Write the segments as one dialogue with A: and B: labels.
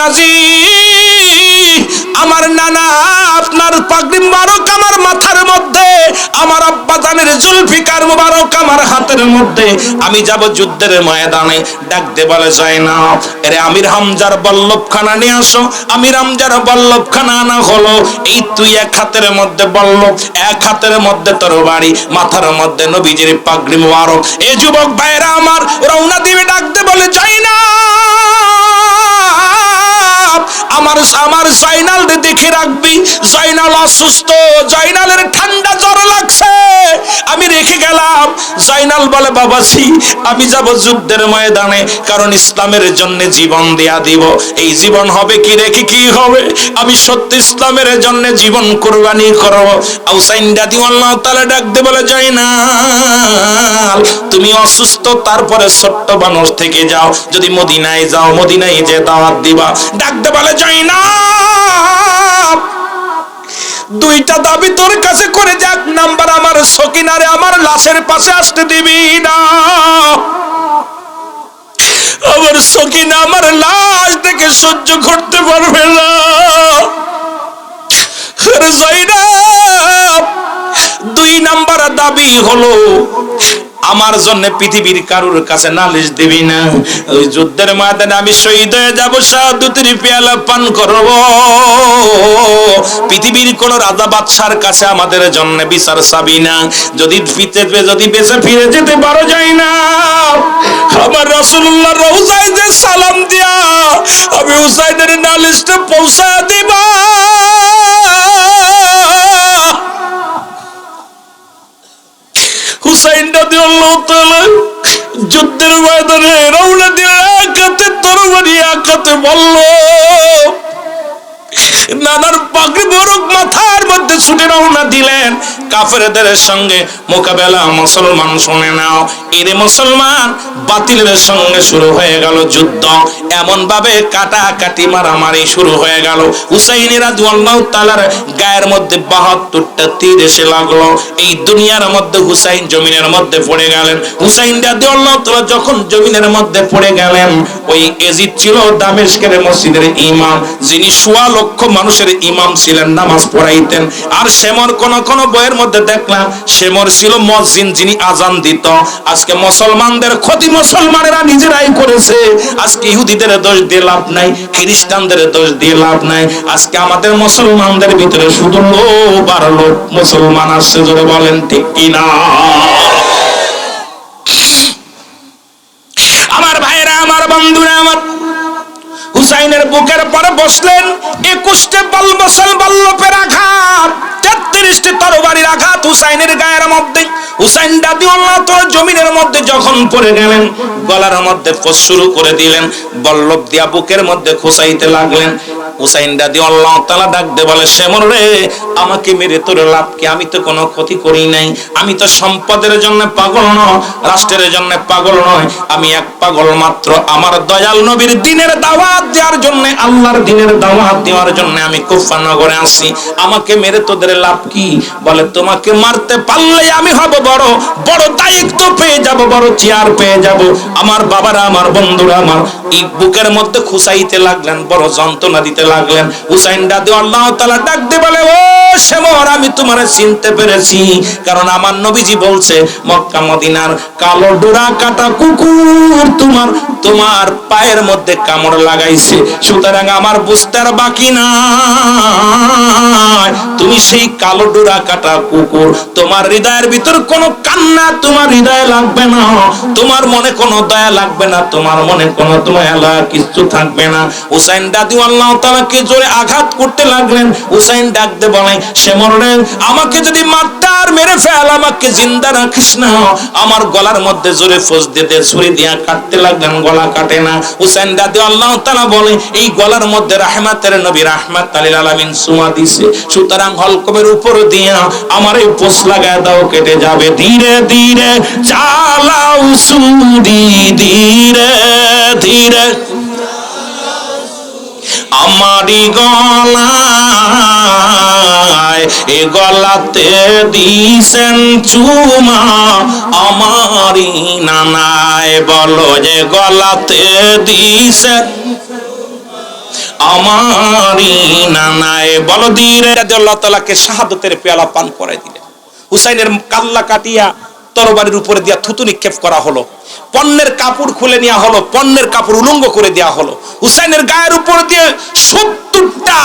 A: নানাজি, আমার নানা আপনার পাগড়ি মুবারক আমার মাথার মধ্যে, আমার আব্বা জানের জুলফিকার মুবারক আমার হাতের মধ্যে, আমি যাব যুদ্ধের ময়দানে। ডাক দে বলে যায় না, আরে আমির হামজার বল্লভখানা নিয়ে আসো। আমির হামজার বল্লভখানা আনা হলো। এই তুই এক হাতের মধ্যে বল্লভ, এক হাতের মধ্যে তরবারি, মাথার মধ্যে নবীজির পাগড়ি মুবারক। এই যুবক ভাইরা আমার রওনা দিবে। ডাক দে বলে যায় না, আমার জয়নাল দেখে রাখবি, জয়নাল অসুস্থ, জয়নালের ঠান্ডা জ্বর লাগছে, আমি রেখে গেলাম। জয়নাল বলে বাবাজি আমি যাব যুদ্ধের ময়দানে, কারণ ইসলামের জন্য জীবন দেয়া দিব। এই জীবন হবে কি রেখে কি হবে, আমি সত্য ইসলামের জন্য জীবন কুরবানি করব। হুসাইন রাদিয়াল্লাহু তাআলা ডাক দে বলে জয়নাল তুমি অসুস্থ, তারপরে ছোট্ট বানর থেকে যাও, যদি মদিনায় যাও মদিনায় যে দাওয়াত দিবা। ডাক দে বলে জয়নাল দুইটা দাবি তোর কাছে করে, যাক নাম্বার আমার সকিনারে আমার লাশের পাশে আসতে দিবি না। আমার সকিনা আমার লাশ দেখে সহ্য করতে পারবে না। জয়নাব দুই নাম্বার দাবি হলো আমার জন্য পৃথিবীর কারুর কাছে নালিশ দিবি না। ওই যুদ্ধের ময়দানে আমি শহীদ হয়ে যাব, শাহাদাতের পেয়ালা পান করব। পৃথিবীর কোন রাজা বাদশার কাছে আমাদের জন্য বিচার চাবি না। যদি বেঁচে ফিরে যেতে পারো যায় না, আমার রাসূলুল্লাহর রওজায় যে সালাম দিয়া আমি হুসাইনের নালিশটা পৌঁছা দিবা। হুসাইন রাদিয়াল্লাহু তাআলা যুদ্ধের ময়দানে রওনা দিলেন, এক হাতে তরবারি এক হাতে বল্লভ, নানার পাগড়ি মুবারক মাথার মধ্যে ছুটে রওনা দিলেন। কাফেরদের সঙ্গে মোকাবেলা মুসলমান শুনে নাও। এর মুসলমান বাতিলের সঙ্গে শুরু হয়ে গেল যুদ্ধ, এমন ভাবে কাটাকাটি মারামারি শুরু হয়ে গেল। হুসাইন রাদিয়াল্লাহু তাআলার গায়ের মধ্যে 72টা তীর এসে লাগলো। এই দুনিয়ার মধ্যে হুসাইন জমিনের মধ্যে পড়ে গেলেন। হুসাইন রাদিয়াল্লাহু তাআলা যখন জমিনের মধ্যে পড়ে গেলেন, ওই এজিদ ছিল দামেস্কের মসজিদের ইমাম, যিনি 1.25 লক্ষ মানুষের ইমাম ছিলেন, নামাজ পড়াইতেন। আর শেমর কোন বইয়ের মধ্যে দেখলাম শেমর ছিল মুয়াজ্জিন, যিনি আজান দিত। আজকে মুসলমানদের ক্ষতি মুসলমানেরা নিজেরাই করেছে। আজকে ইহুদিদের দোষ দিয়ে লাভ নাই, খ্রিস্টানদের দোষ দিয়ে লাভ নাই। আজকে আমাদের মুসলমানদের ভিতরে শুধু লোভ আর লোভ মুসলমান আসছে, জোরে বলেন ঠিক কিনা? আমার ভাইরা আমার বন্ধুরা আমার, হুসাইনের বুকের পরে বসলেন। 21টা বল্লভের আঘাত, 33টি তরবারির আঘাত হুসাইনের গায়ের মধ্যে। হুসাইন রাদিয়াল্লাহু তাআলা জমিনের মধ্যে যখন পড়ে গেলেন, গলার মধ্যে ফস শুরু করে দিলেন, বল্লভ দিয়া বুকের মধ্যে খোঁচাইতে লাগলেন। হুসাইন রাদিয়াল্লাহু তাআলা ডাক দে বলে শেমর রে, আমাকে মেরে তোর লাভ কি? আমি তো কোনো ক্ষতি করি নাই, আমি তো সম্পদের জন্য পাগল নয়, রাষ্ট্রের জন্য পাগল নয়, আমি এক পাগল মাত্র আমার দয়াল নবীর দ্বীনের দাওয়াত দেওয়ার জন্য, আল্লাহর দ্বীনের দাওয়াত দেওয়ার জন্য আমি কুফা নগরে আসি। আমাকে মেরে তোদের লাভ কি? বলে তোমাকে মারতে পারলে আমি হব বড় বড় দায়িত্ব পেয়ে যাব, বড় চেয়ার পেয়ে যাব। আমার বাবারা আমার বন্ধুরা আমার, এই বুকের মধ্যে খুসাইতে লাগলেন, বড় যন্ত্রণা দিতে লাগলেন। হুসাইন রাদিয়াল্লাহু তাআলা ডাক দিয়ে বলে ও শেমর, আমি তোমারে চিনতে পেরেছি, কারণ আমার নবীজি বলছে মক্কা মদিনার কালো ডোরা কাটা কুকুর তোমার পায়ের মধ্যে কামড় লাগাইছে, সুতরাং আমার বুঝতে আর বাকি নাই, তুমি সেই কালো ডোরা কাটা কুকুর। তোমার হৃদয়ের ভিতর কোনো কান্না তোমার হৃদয়ে লাগবে না, তোমার মনে কোনো দয়া লাগবে না, তোমার মনে কোনো দয়া কিছু থাকবে না। হুসাইন রাদিয়াল্লাহু তাআলাকে জোরে আঘাত করতে লাগলেন। হুসাইন ডাক দিয়ে বলে শেমর রে, আমাকে যদি মারতে আর মেরে ফেল, আমাকে জিন্দা রাখিস না। আমার গলার মধ্যে জোরে ফোঁস দিতে ছুরি দিয়া কাটতে লাগলেন, গলা কাটে না। হুসাইন রাদিয়াল্লাহু তাআলা বলে এই গলার মধ্যে রাহমাতের নবী রাহমাতুল লিল আলামিন সুমা দিছে, সুতরাং হলকমের উপর দিয়া আমার এই পোষ লাগায় দাও, কেটে যাবে। ধীরে ধীরে চালাও ছুরি, ধীরে ধীরে আমারি গলায়, এ গলাতে দিছেন চুমা আমারি নানায়। বলো যে গলাতে দিছেন আমারি নানায় বলদির রাদিয়াল্লাহু তাআলাকে শাহাদাতের পেয়ালা পান করায় দিলেন। হুসাইনের কাল্লা কাটিয়া তরবারির উপরে দিয়া থুতু নিক্ষেপ করা হলো, পণ্যের কাপড় খুলে নেওয়া হলো, পণ্যের কাপড় উলঙ্গ করে দেওয়া হলো, হুসাইনের গায়ের উপর দিয়ে 70টা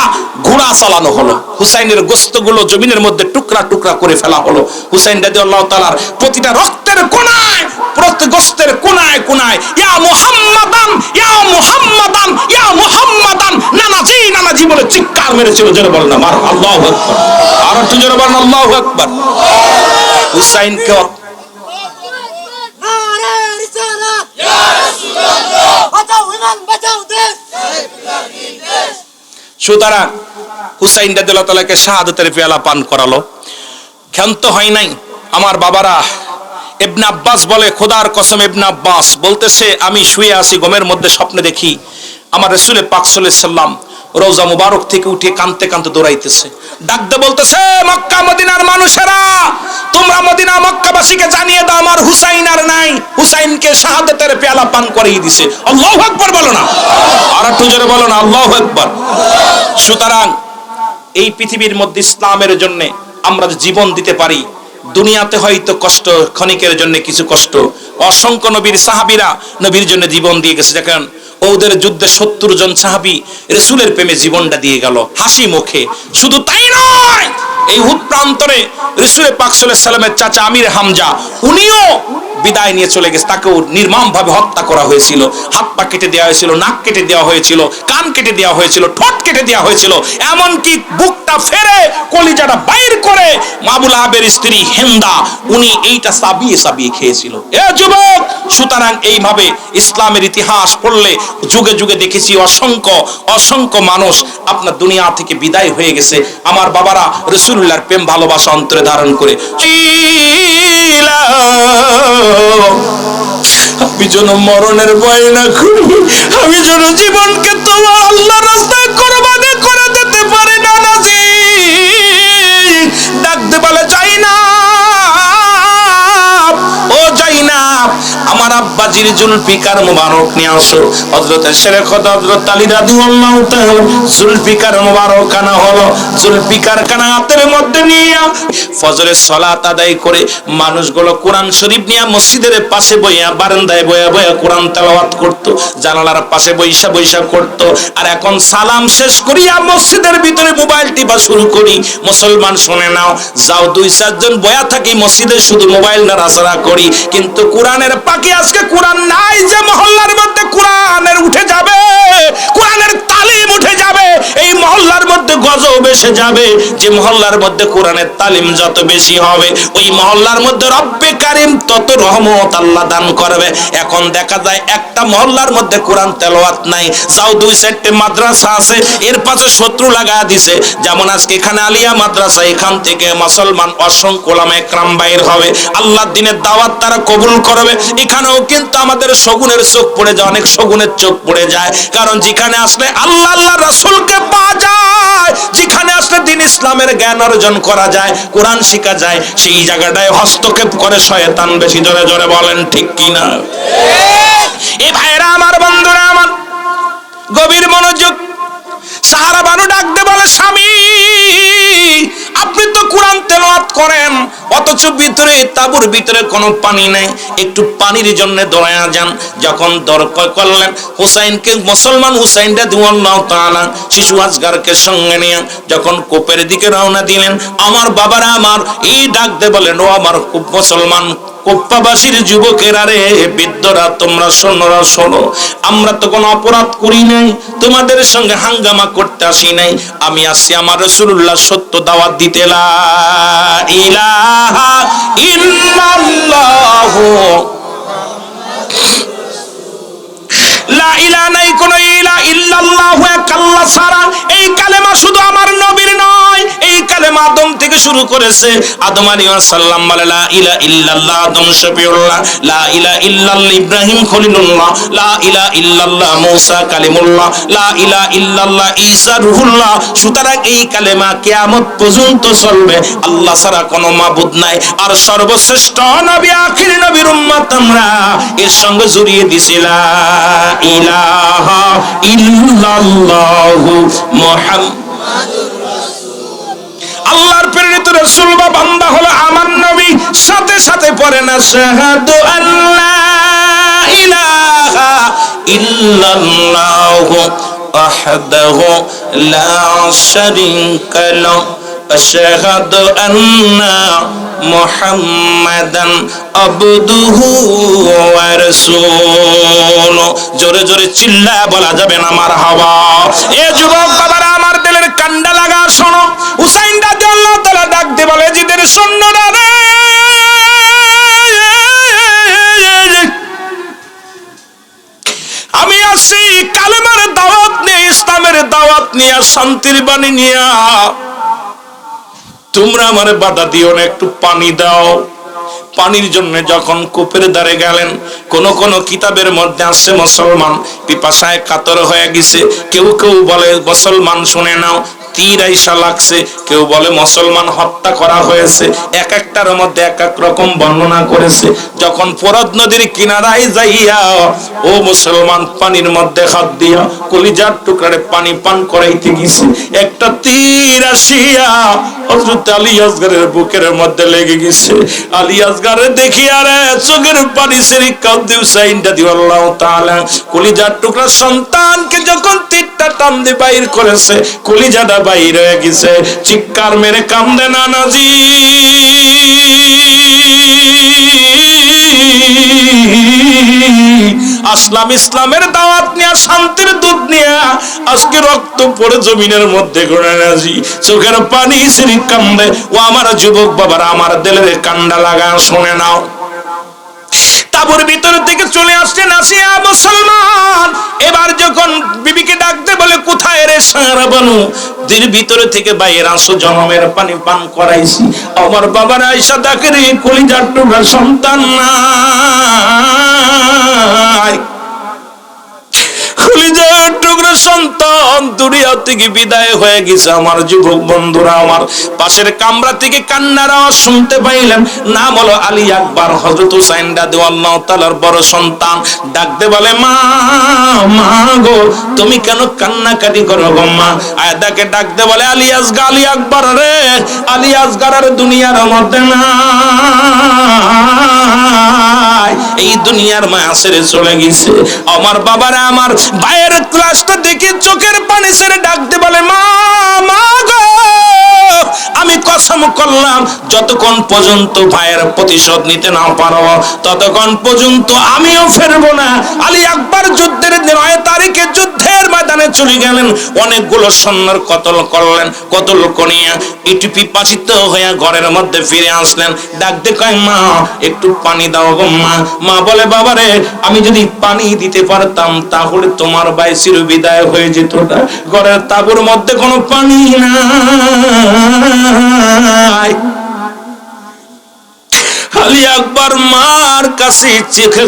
A: ঘোড়া চালানো হলো, হুসাইনের গোশতগুলো জমিনের মধ্যে টুকরা টুকরা করে ফেলা হলো। হুসাইন রাদিয়াল্লাহু তাআলার প্রতিটা রক্তের কোনায়, প্রতি গোশতের কোনায় কোনায় ইয়া মুহাম্মাদান ইয়া মুহাম্মাদান ইয়া মুহাম্মাদান নানাজি নানাজি বলে চিৎকার মেরেছিল। জোরে বলেন না আল্লাহু আকবার, আর একটু জোরে বলেন আল্লাহু আকবার। হুসাইনকে সুতরাং হুসাইন রাদিয়াল্লাহু তাআলাকে শাহাদাতের পেয়ালা পান করালো। ক্ষান্ত হয় নাই আমার বাবারা। ইবনে আব্বাস বলে, খোদার কসম ইবনে আব্বাস বলতেছে, আমি শুয়ে আছি, ঘুমের মধ্যে স্বপ্নে দেখি আমার রাসূল পাক সাল্লাল্লাহু আলাইহি সাল্লাম রওজা মুবারক থেকে উঠে কাঁদতে কাঁদতে দৌড়াইতেছে, ডাকতে বলতেছে, মক্কা মদিনার মানুষেরা, তোমরা মদিনা মক্কাবাসীকে জানিয়ে দাও আমার হুসাইন আর নাই, হুসাইনকে শাহাদাতের পেয়ালা পান করিয়ে দিয়েছে। আল্লাহু আকবার বলো না, আর একটু জোরে বলো না আল্লাহু আকবার। সুতরাং এই পৃথিবীর মধ্যে ইসলামের জন্য আমরা জীবন দিতে পারি, দুনিয়াতে হয়তো কষ্ট, ক্ষণিকের জন্য কিছু কষ্ট, অসংখ্য নবীর সাহাবীরা নবীর জন্য জীবন দিয়ে গেছে। দেখেন ওদের যুদ্ধে 70 জন সাহাবী রাসূলের প্রেমে জীবনটা দিয়ে গেল হাসি মুখে। শুধু তাই নয়, এই উহুদ প্রান্তরে রাসূল পাক সাল্লাল্লাহু আলাইহি সাল্লামের চাচা আমির হামজা, উনিও বিদায় নিয়ে চলে গেছে, তাকেও নির্মমভাবে হত্যা করা হয়েছিল, হাত পা কেটে দেওয়া হয়েছিল, নাক কেটে দেওয়া হয়েছিল, কান কেটে দেওয়া হয়েছিল, ঠোঁট কেটে দেওয়া হয়েছিল, এমনকি বুকটা ফেরে কলিজাটা বাইর করে আবু লাহাবের স্ত্রী হিন্দা, উনি এইটা সাবিয়ে সাবিয়ে খেয়েছিল। এ যুবক, সুতরাং এইভাবে ইসলামের ইতিহাস পড়লে যুগে যুগে দেখেছি অসংখ্য অসংখ্য মানুষ আপনার দুনিয়া থেকে বিদায় হয়ে গেছে আমার বাবারা রাসূলুল্লাহর প্রেম ভালোবাসা অন্তরে ধারণ করে। আমি যেন মরণের ভয় না করি, আমি যেন জীবনকে তোমার আল্লাহর রাস্তায় কুরবানি করে দিতে পারি। নানাজি ডাকতে বলে, যাই না ও যাই না, আমার আব্বাজির জুলফিকার মুবারক নিয়ে আসো। হযরত শেরে খোদা হযরত আলী রাদিয়াল্লাহু তাআলা জুলফিকার মুবারক আনা হলো, জুলফিকার কানা হাতের মধ্যে নিয়ে ফজরের সালাত আদায় করে মানুষগুলো কোরআন শরীফ নিয়ে মসজিদের পাশে বইয়া বারান্দায় বইয়া বইয়া কোরআন তেলাওয়াত করত, জানালার পাশে বইসা বইসা করত। আর এখন সালাম শেষ করিয়া মসজিদের ভিতরে মোবাইল টিপা শুরু করি। মুসলমান শুনে নাও, যাও 2-4 জন বয়া থাকি মসজিদে শুধু মোবাইল নাড়াচাড়া করি, কিন্তু কোরআনের পাখি আজকে কোরআন নাই। যে মহল্লার মধ্যে কোরআনের উঠে যাবে, কোরআনের তালিম উঠে যাবে, এই মহল্লার মধ্যে গজব এসে যাবে। যে মহল্লার মধ্যে কোরআনের তালিম যত বেশি হবে, ওই মহল্লার মধ্যে রব্বে কারীম তত রহমত আল্লাহ দান করবে। এখন দেখা যায় একটা মহল্লার মধ্যে কোরআন তেলাওয়াত নাই, যাও 2-4টে মাদ্রাসা আছে, এর পাশে শত্রু লাগায়া দিছে। যেমন আজকে এখানে আলিয়া মাদ্রাসা, এখান থেকে মুসলমান অসংখ্য উলামা একরাম বাইর হবে, আল্লাহর দ্বীনের দাওয়াত তারা কবুল করবে। এখানেও কিন্তু আমাদের শগুনের চোখ পড়ে যায়, অনেক শগুনের চোখ পড়ে যায়, কারণ যেখানে আসলে আল্লাহ আল্লাহ রাসূলকে পাওয়া যায়, যেখানে আসলে দ্বীন ইসলামের জ্ঞান অর্জন করা যায়, কোরআন শেখা যায়, সেই জায়গাটায় হস্তক্ষেপ করে শয়তান। বেশি জোরে জোরে বলেন ঠিক কিনা? এই ভাইরা আমার, বন্ধুরা আমার, গভীর মনোযোগ। সাহারা বানু ডাকতে বলে, স্বামী আপনি তো কোরআন তেলাওয়াত করেন, অথচ ভিতরে তাঁবুর ভিতরে কোনো পানি নাই, একটু পানির জন্য দৌড়ায়া যান। যখন দরকার করলেন হুসাইনকে, মুসলমান হুসাইন রাদিয়াল্লাহু তাআলা শিশু আসগারকে সঙ্গে নিয়ে যখন কোপের দিকে রওনা দিলেন, আমার বাবারা আমার এই ডাকতে বলেন, ও আমার মুসলমান কোপ্পাবাসীর যুবকেরা রে, বৃদ্ধরা, তোমরা শোনো, আমরা তো কোনো অপরাধ করি নাই, তোমাদের সঙ্গে হাঙ্গামা করতে আসি নাই, আমি আসছি আমার রাসূলুল্লাহ সত্য দাওয়াত দিতে। লা ইলাহা ইল্লাল্লাহু, লা ইলাহা নাই কোন ইলাহা ইল্লাল্লাহু, এক আল্লাহ ছাড়া। এই কালেমা শুধু আমার নবীর নয়, নাই। এই কালেমা আদম থেকে শুরু করেছে। আদম আলাইহিস সালাম বলে লা ইলাহা ইল্লাল্লাহ, আদম শফিউল্লাহ, লা ইলাহা ইল্লাল্লাহ ইব্রাহিম খলিলুল্লাহ, লা ইলাহা ইল্লাল্লাহ মূসা কালিমুল্লাহ, লা ইলাহা ইল্লাল্লাহ ঈসা রূহুল্লাহ। সুতরাং এই কালেমা কিয়ামত পর্যন্ত চলবে। আল্লাহ ছাড়া কোনো মাবুদ নাই। আর সর্বশ্রেষ্ঠ নবী, আখির নবীর উম্মত আমরা, এর সঙ্গে জড়িয়ে দিছি লা ইলাহা ইল্লাল্লাহু মুহাম্মাদুর রাসূল। আল্লাহর প্রেরিত রাসূল বা বান্দা হলো আমার নবী। সাথে সাথে পড়ে না শাহাদু আল্লা ইলাহা ইল্লাল্লাহু ওয়াহদাহু লা শারীকা লাহু আশহাদু আন্না মুহাম্মাদান আবদুহু ওয়া রাসূলুহু। জোরে জোরে চিল্লা বলা যাবে না মারহাবা। এ যুবক বাবারা, আমার দিলের কান্ডা লাগা শোনো। হুসাইন রাদিয়াল্লাহু তাআলা ডাক দিয়ে বলে, জিদের সৈন্যরা রে, আমি আসি কালেমার দাওয়াত নিয়ে, ইসলামের দাওয়াত নিয়ে, শান্তির বাণী নিয়ে। তোমরা আমারে বাধা দিও না, একটু পানি দাও। পানির জন্য যখন কূপের ধারে গেলেন, কোন কোন কিতাবের মধ্যে আছে মুসলমান পিপাসায় কাতর হয়ে গেছে। কেউ কেউ বলে মুসলমান শুনে নাও তীর আইসা লাগছে, কেউ বলে মুসলমান হত্যা করা হয়েছে। এক একটার মধ্যে এক এক রকম বর্ণনা করেছে। যখন ফোরাত নদীর কিনারায় যাইয়া ও মুসলমান পানির মধ্যে হাত দিয়া কলিজার টুকরারে পানি পান করাইতে গেছে, একটা তীর আসিয়া হযরত আলী আসগরের বুকের মধ্যে লেগে গেছে। আলী আসগরে দেখিয়া রে চোখের পানি ছেড়ে কাঁদে হুসাইন রাদিয়াল্লাহু তাআলা। কলিজার টুকরা সন্তানকে যখন তীরটা টান দিয়ে বাইর করেছে, কলিজাটা বাইর হয়ে গেছে। চিৎকার মেরে কান্দে নানাজি। আসলাম ইসলামের দাওয়াত নিয়ে, শান্তির দুধ নিয়ে আজকে রক্ত পড়ে জমিনের মধ্যে ঘুরে নাজি। চোখের পানি ছেড়ে কান্দে। ও আমার যুবক বাবারা, আমার দিলের কান্ডা লাগা শুনে নাও। তাবুর ভিতর থেকে চলে আসছেন আসিয়া মুসলমান। এবার যখন বিবিকে ডাকতে বলে, কোথায় রে সারা বানু, দের ভিতর থেকে বাইরে আসো, জনমের পানি পান করাইছি। আমার বাবার আয়েশা ডাকে, রে কলিজার টুকরা সন্তান নাই, কলিজার টুকরা সন্তান দুনিয়া থেকে বিদায় হয়ে গেছে। আমার যুবক বন্ধুরা, আমার পাশের কামরা থেকে কান্নার আওয়াজ শুনতে পাইলেন। নাম হলো আলী আকবর, হযরত হুসাইন রাদিয়াল্লাহু তাআলার বড় সন্তান। ডাকতে বলে, মা মা গো, তুমি কেন কান্নাকাটি করো গো মা? আয়দাকে ডাকতে বলে, আলী আসগর, আলী আকবর রে, আলী আসগর আর দুনিয়ার মধ্যে না, এই দুনিয়ার মায়া ছেড়ে চলে গেছে। আমার বাবারা, আমার ভাইয়ের ক্লাসটা দেখে চোখের পানি ছেড়ে ডাকতে বলে, মা মা গো, আমি কসম করলাম যতক্ষণ পর্যন্ত ভাইয়ের প্রতিশোধ নিতে না পারো ততক্ষণ পর্যন্ত আমিও ফিরবো না। আলী আকবর যুদ্ধের 9 তারিখে যুদ্ধের ময়দানে চলে গেলেন। অনেকগুলো সৈন্যর কতল করলেন। কতল করিয়া ইটুপি পাচিত হয়ে ঘরের মধ্যে ফিরে আসলেন। ডাকতে কয়, মা একটু পানি দাও গো মা। মা বলে, বাবা রে, আমি যদি পানি দিতে পারতাম তাহলে তোমার ভাই চির বিদায় হয়ে যেত না। ঘরের তাঁবুর মধ্যে কোনো পানি নাই। আলী আকবর মার কাছে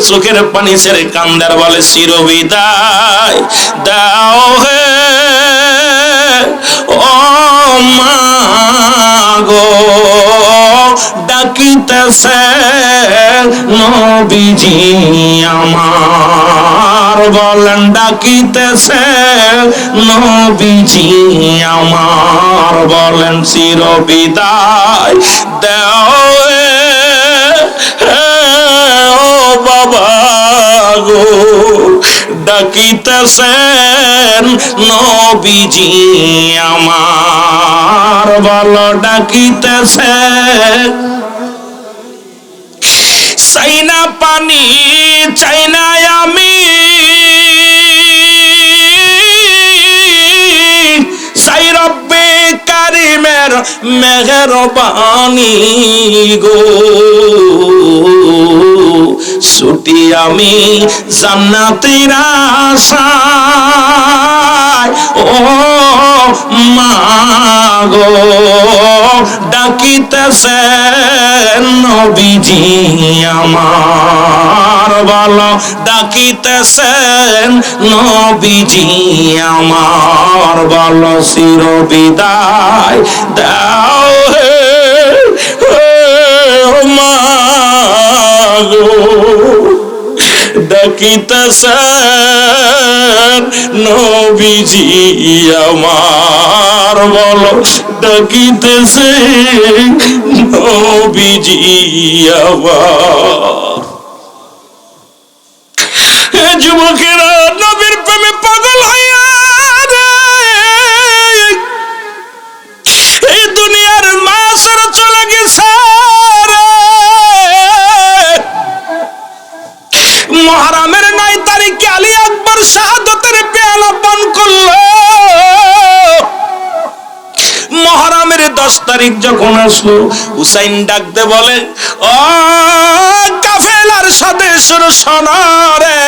A: চোখের পানি ছেড়ে কান্দার বলে, চির বিদায় দাও হে ও মা গো। ডাকিতেছে নবীজি আমার, বলেন ডাকিতেছে নবীজি আমার, বলেন চির বিদায় দাও ও বাবা গো। ডাকিতেছেন নবীজি আমার, বলো ডাকিতেছে। চাই না পানি, চাই না আমি, চাই রব্বে কারিমের মেহেরবানি গো। ছুটি আমি জান্নাতের আশায় ও মাগো ডাকিতেছেন নবীজি আমার, বলো ডাকিতেছেন নবীজি আমার, বলো চির বিদায় দাও হে মাগো ডাকিতেছেন নবীজি আমার, বলো ডাকিতেছেন নবীজি আমার। যুবকেরা নবীর প্রেমে পাগল হইয়া এই দুনিয়ার মাসের চলে গেছে। মুহররমের 9 তারিখে আলী আকবর শাহাদাতের পেয়ালা পান করলো। মুহররমের 10 তারিখ যখন আসলো, হুসাইন ডাকতে বলে, ও কাফেলার সদস্যরা শোনো রে,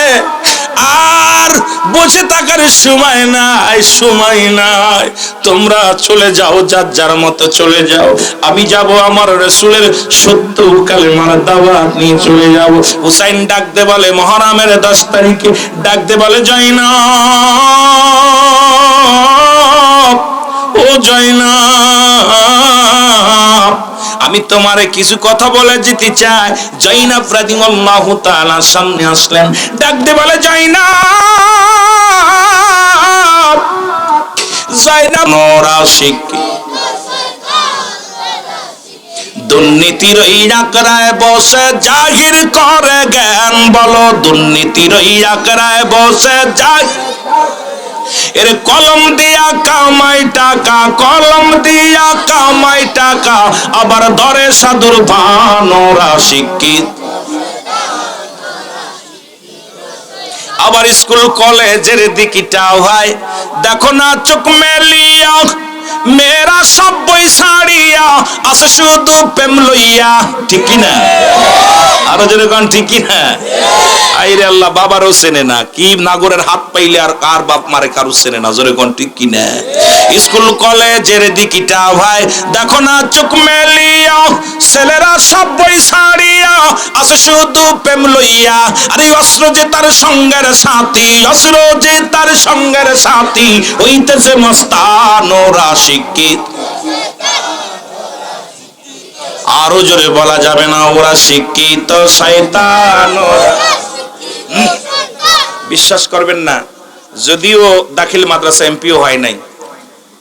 A: আর বসে থাকার সময় নাই, সময় নাই, তোমরা চলে যাও, যার যার মতো চলে যাও, আমি যাব আমার রাসূলের সত্য কালেমার দাওয়াত নিয়ে চলে যাব। হুসাইন ডাকতে বলে মুহররমের 10 তারিখে ডাকতে বলে, জয়নাব, ও জয়নাব, আমি তোমারে কিছু কথা বলে যেতে চাই। জয়নাব রাদিয়াল্লাহু তাআলা সামনে আসলেন, ডাকতে বলে, জয়নাব, জয়নাব নরাশিক দুর্নীতির ইরাকরায় বসে জাহির করে জ্ঞান, বলো দুর্নীতির ইরাকরায় বসে যায় এর কলম দিয়া কামাই টাকা, কলম দিয়া কামাই টাকা, আবার ধরে সাধুর ভানরা শিক্ষিত, আবার স্কুল কলেজের দিকিটা হয় দেখো না চোখ মেলিয়া, মেয়েরা সব বই ছাড়িয়া আসে শুধু প্রেম লইয়া, ঠিক না? আরো যেরকম ঠিক না? আইরে আল্লাহ, বাবারও চেনে না, কি নাগরের হাত পাইলে আর কার বাপ মারে কারো চেনে না, যেরকম ঠিক কিনা? স্কুল কলেজের দিকিটা ভাই দেখো না চোখ মেলিয়া, ছেলেরা সব বই ছাড়িয়া আসে শুধু প্রেম লইয়া, আরে অস্ত্র যে তার সঙ্গের সাথী, অস্ত্র যে তার সঙ্গের সাথী, হইতেছে মস্তান ওরা শিক্ষিত, আরো জোরে বলা যাবে না, ওরা শিক্ষিত শয়তান। বিশ্বাস করবেন না, যদিও দাখিল মাদ্রাসা এমপিও হয় নাই,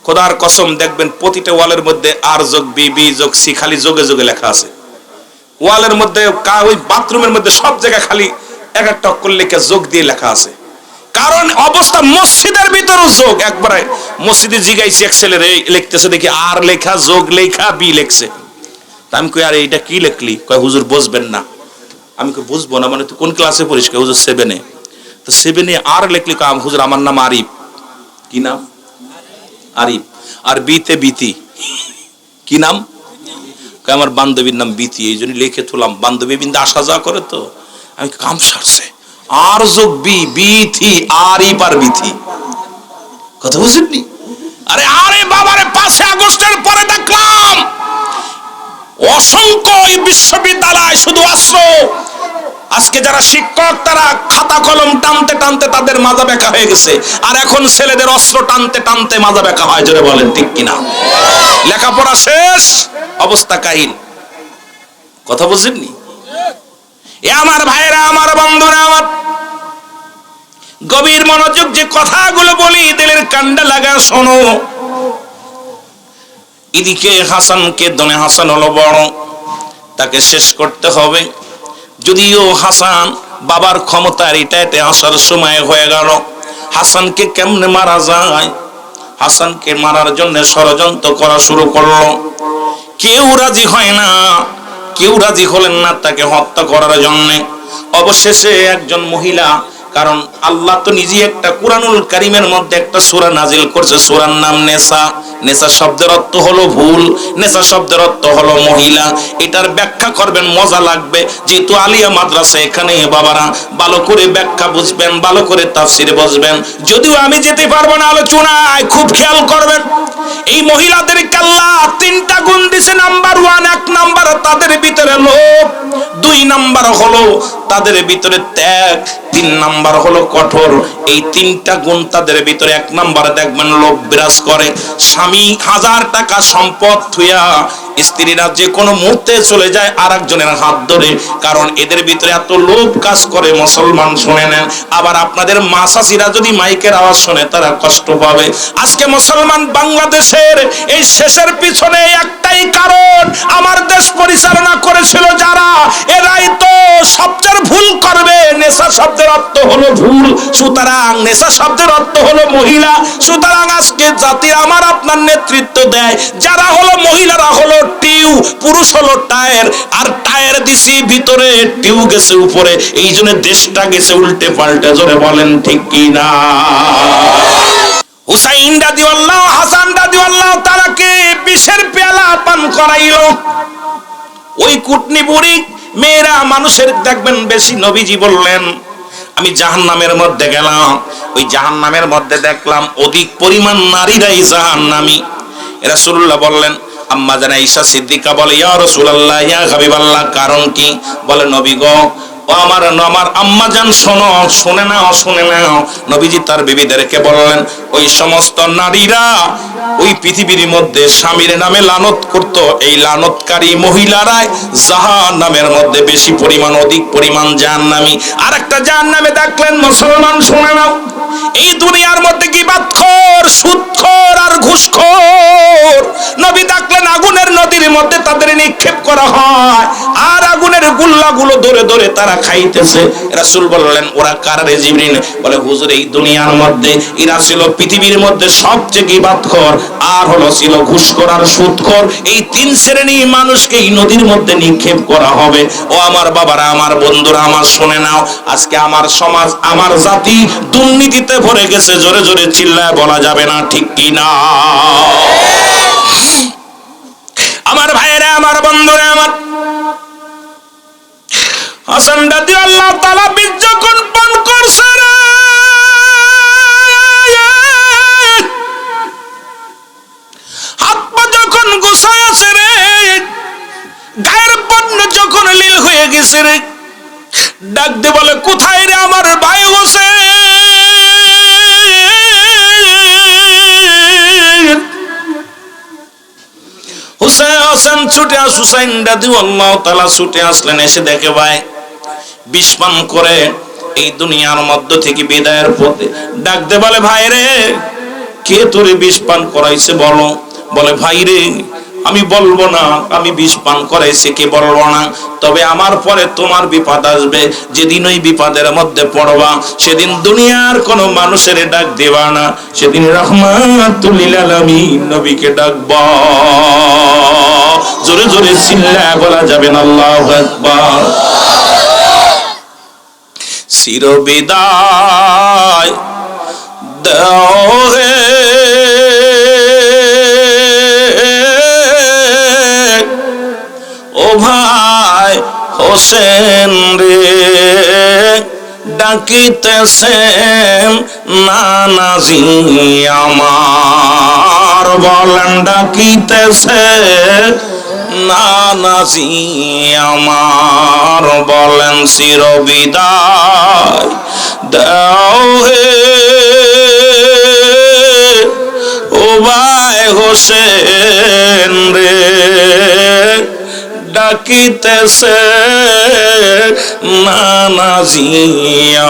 A: খোদার কসম দেখবেন প্রতিটা ওয়ালের মধ্যে আর যোগ বি, বি যোগ সি খালি যোগে যোগে লেখা আছে। ওয়ালের মধ্যে ওই বাথরুমের মধ্যে সব জায়গায় খালি এক একটা অক্ষর লিখে যোগ দিয়ে লেখা আছে। কারণ অবস্থা মসজিদের ভিতরও যোগ, একবারে মসজিদে জিগাইছি এক ছেলের লিখতেছে দেখি আর লেখা যোগ লেখা বি লেখছে। আমি কই আরে এটা কি লিখলি? কয় হুজুর বুঝবেন না। আমি কই বুঝবো না মানে তুই কোন ক্লাসে পড়িস? কয় হুজুর 7-এ। তো 7-এ আর লিখলি? কয় হুজুর আমার নাম আরিফ। কি নাম? আরিফ। আর বিতে বিতি। কি নাম? কয় আমার বান্ধবীর নাম বিতি, এই জন্য লিখে তুলাম, বান্ধবী বিন্দু আসা যাওয়া করে তো। আমি কাম সারছে, আর যোগ বি, বিথি, আরিফ আর বিথি। কথা বুঝেননি? আরে আরে বাবারে 5 আগস্টের পরে দেখলাম অসংখ্য বিশ্ববিদ্যালয় শুধু অস্ত্র। আজকে যারা শিক্ষক তারা খাতা কলম টানতে টানতে তাদের মাজা বেঁকা হয়ে গেছে, আর এখন ছেলেদের অস্ত্র টানতে টানতে মাজা বেঁকা হয়। জোরে বলেন ঠিক কিনা? লেখাপড়া শেষ, অবস্থা কাহিল। কথা বুঝেননি? এ আমার ভাইরা, আমার বন্ধুরা, আমার গভীর মনোযোগ যে কথাগুলো বলি দিলের কান্ডা লাগা শোনো। এদিকে হাসানকে দনে হাসান হলো বড়, তাকে শেষ করতে হবে। যদিও হাসান বাবার ক্ষমতার এটাতে আসার সময় হয়ে গেল, হাসানকে কেমনে মারা যায়? হাসানকে মারার জন্য ষড়যন্ত্র করা শুরু করলো। কেউ রাজি হয় না, কেউ রাজি হলেন না তাকে হত্যা করার জন্য। অবশেষে একজন মহিলা কারণ আল্লাহ তো নিজেই একটা কুরআনুল কারীমের মধ্যে একটা সূরা নাজিল করছে, সূরার নাম নেসা। নেসা শব্দের অর্থ হলো ভুল, নেসা শব্দের অর্থ হলো মহিলা। এটার ব্যাখ্যা করবেন, মজা লাগবে, যেহেতু আলিয়া মাদ্রাসা এখানে বাবারা ভালো করে ব্যাখ্যা বুঝবেন, ভালো করে তাফসীর বুঝবেন। যদিও আমি যেতে পারবো না আলোচনায়, খুব খেয়াল করবেন। এই মহিলাদেরকে আল্লাহ তিনটা গুণ দিয়েছে। নাম্বার 1, এক নাম্বার তাদের ভিতরে লোভ, 2 নাম্বার হলো তাদের ভিতরে ত্যাগ, 3 নাম্বার হলো কঠোর। এই তিনটা গুণ তাদের ভিতরে। 1 নাম্বার দেখবেন লোভ বিরাজ করে। স্বামী 1000 টাকা সম্পদ থুইয়া স্ত্রীরা যে কোনো মুহূর্তে চলে যায় আরেকজনের হাত ধরে, কারণ এদের ভিতরে এত লোভ কাজ করে। মুসলমান শুনে নেন। আবার আপনাদের মা চাচিরা যদি মাইকের আওয়াজ শুনে তারা কষ্ট পাবে। আজকে মুসলমান বাংলাদেশের এই শেষের পিছনে একটাই কারণ, আমার দেশ পরিচালনা করেছিল যারা, এরাই তো সবচেয়ে ভুল করবে। নেশা শব্দের অর্থ হলো ভুল, সুতরাং নেশা শব্দের অর্থ হলো মহিলা। সুতরাং আজকে জাতি আমার আপনার নেতৃত্ব দেয় যারা হলো মহিলারা হলো টিউ, পুরুষ হলো টায়ার, আর টায়ার দিছি ভিতরে, টিউ গেছে উপরে। এই জন্য দেশটা গেছে উল্টে পাল্টে। জোরে বলেন ঠিক কি না? হুসাইন রাদিয়াল্লাহু, হাসান রাদিয়াল্লাহু তাআলাকে বিষের পেয়ালা পান করাইলো। ওই কুটনি বুড়ি মেয়েরা মানুষের দেখবেন বেশি। নবীজি বললেন আমি জাহান্নামের মধ্যে গেলাম, ওই জাহান্নামের মধ্যে দেখলাম অধিক পরিমাণ নারীরাই জাহান্নামী। রাসূলুল্লাহ বললেন, আম্মা জান আয়েশা সিদ্দিকা বলে, ইয়া রাসূলুল্লাহ, ইয়া হাবিবাল্লাহ, কারণ কি? বলে নবী গো, ও আমার আম্মা জান শোনো, শুনে নাও। নবীজি তার বিবিদেরকে বললেন, ওই সমস্ত নারীরা ওই পৃথিবীর মধ্যে স্বামীর নামে লানত করত, এই লানতকারী মহিলারাই জাহান্নামের মধ্যে বেশি পরিমাণ, অধিক পরিমাণ জাহান্নামী। আর একটা জাহান্নামে দেখলেন মুসলমান শুনে নাও, এই দুনিয়ার মধ্যে গীবাতখোর, সুদখোর আর ঘুষখোর। নবী দেখলেন আগুনের নদীর মধ্যে তাদের নিক্ষেপ করা হয়, আর আগুনের গুল্লাগুলো ধরে ধরে তারা খাইতেছে। রাসূল বললেন, ওরা কারা রে জিবরিল? বলে হুজুর, এই দুনিয়ার মধ্যে এরা ছিল পৃথিবীর মধ্যে সবচেয়ে গীবাতখোর, আর হলো ছিল ঘুষখোর আর সুদখোর। এই 3 শ্রেণী মানুষকে এই নদীর মধ্যে নিক্ষেপ করা হবে। ও আমার বাবারা, আমার বন্ধুরা, আমার শুনে নাও, আজকে আমার সমাজ, আমার জাতি দুর্নীতিতে ভরে গেছে। জোরে জোরে চিল্লায় বলা যাবে না, ঠিক কি না? আমার ভাইয়েরা, আমার বন্ধুরা, আমার হাসান রাদিয়াল্লাহু তাআলা বীজ যখন পান করছে রে, হাত পা যখন গোছায় আছে রে, গায়ের বর্ণ যখন লীল হয়ে গেছে রে, ডাক দিয়ে বলে, কোথায় রে আমার ভাই হোসেন? হোসেন ছুটে আস, হুসাইন রাদিয়াল্লাহু তাআলা ছুটে আসলেন। এসে দেখে ভাই বিষ পান করে এই দুনিয়ার মধ্য থেকে বিদায়ের পথে। ডাক দে বলে, ভাই রে, কে তোরে বিষ পান করাইছে বলো? বলে, ভাই রে, আমি বলবো না আমি বিষ পান করাইছি, কে বলবো না। তবে আমার পরে তোমার বিপদ আসবে, যেদিন ওই বিপদের মধ্যে পড়বা সেদিন দুনিয়ার কোন মানুষের ডাক দেবা না, সেদিন রাহমাতুল লিল আলামিন নবীকে ডাকবা। জোরে জোরে চিল্লায় বলা যাবে না আল্লাহু আকবার। চির বিদায় দাও হে ও ভাই হোসেন রে, ডাকিতেছেন নানাজি আমার। বলেন, ডাকিতেছে নানাজি আমার। বলেন, চির বিদায় দাও হে ও ভাই হোসেন রে, ডাকিতেছে নানাজি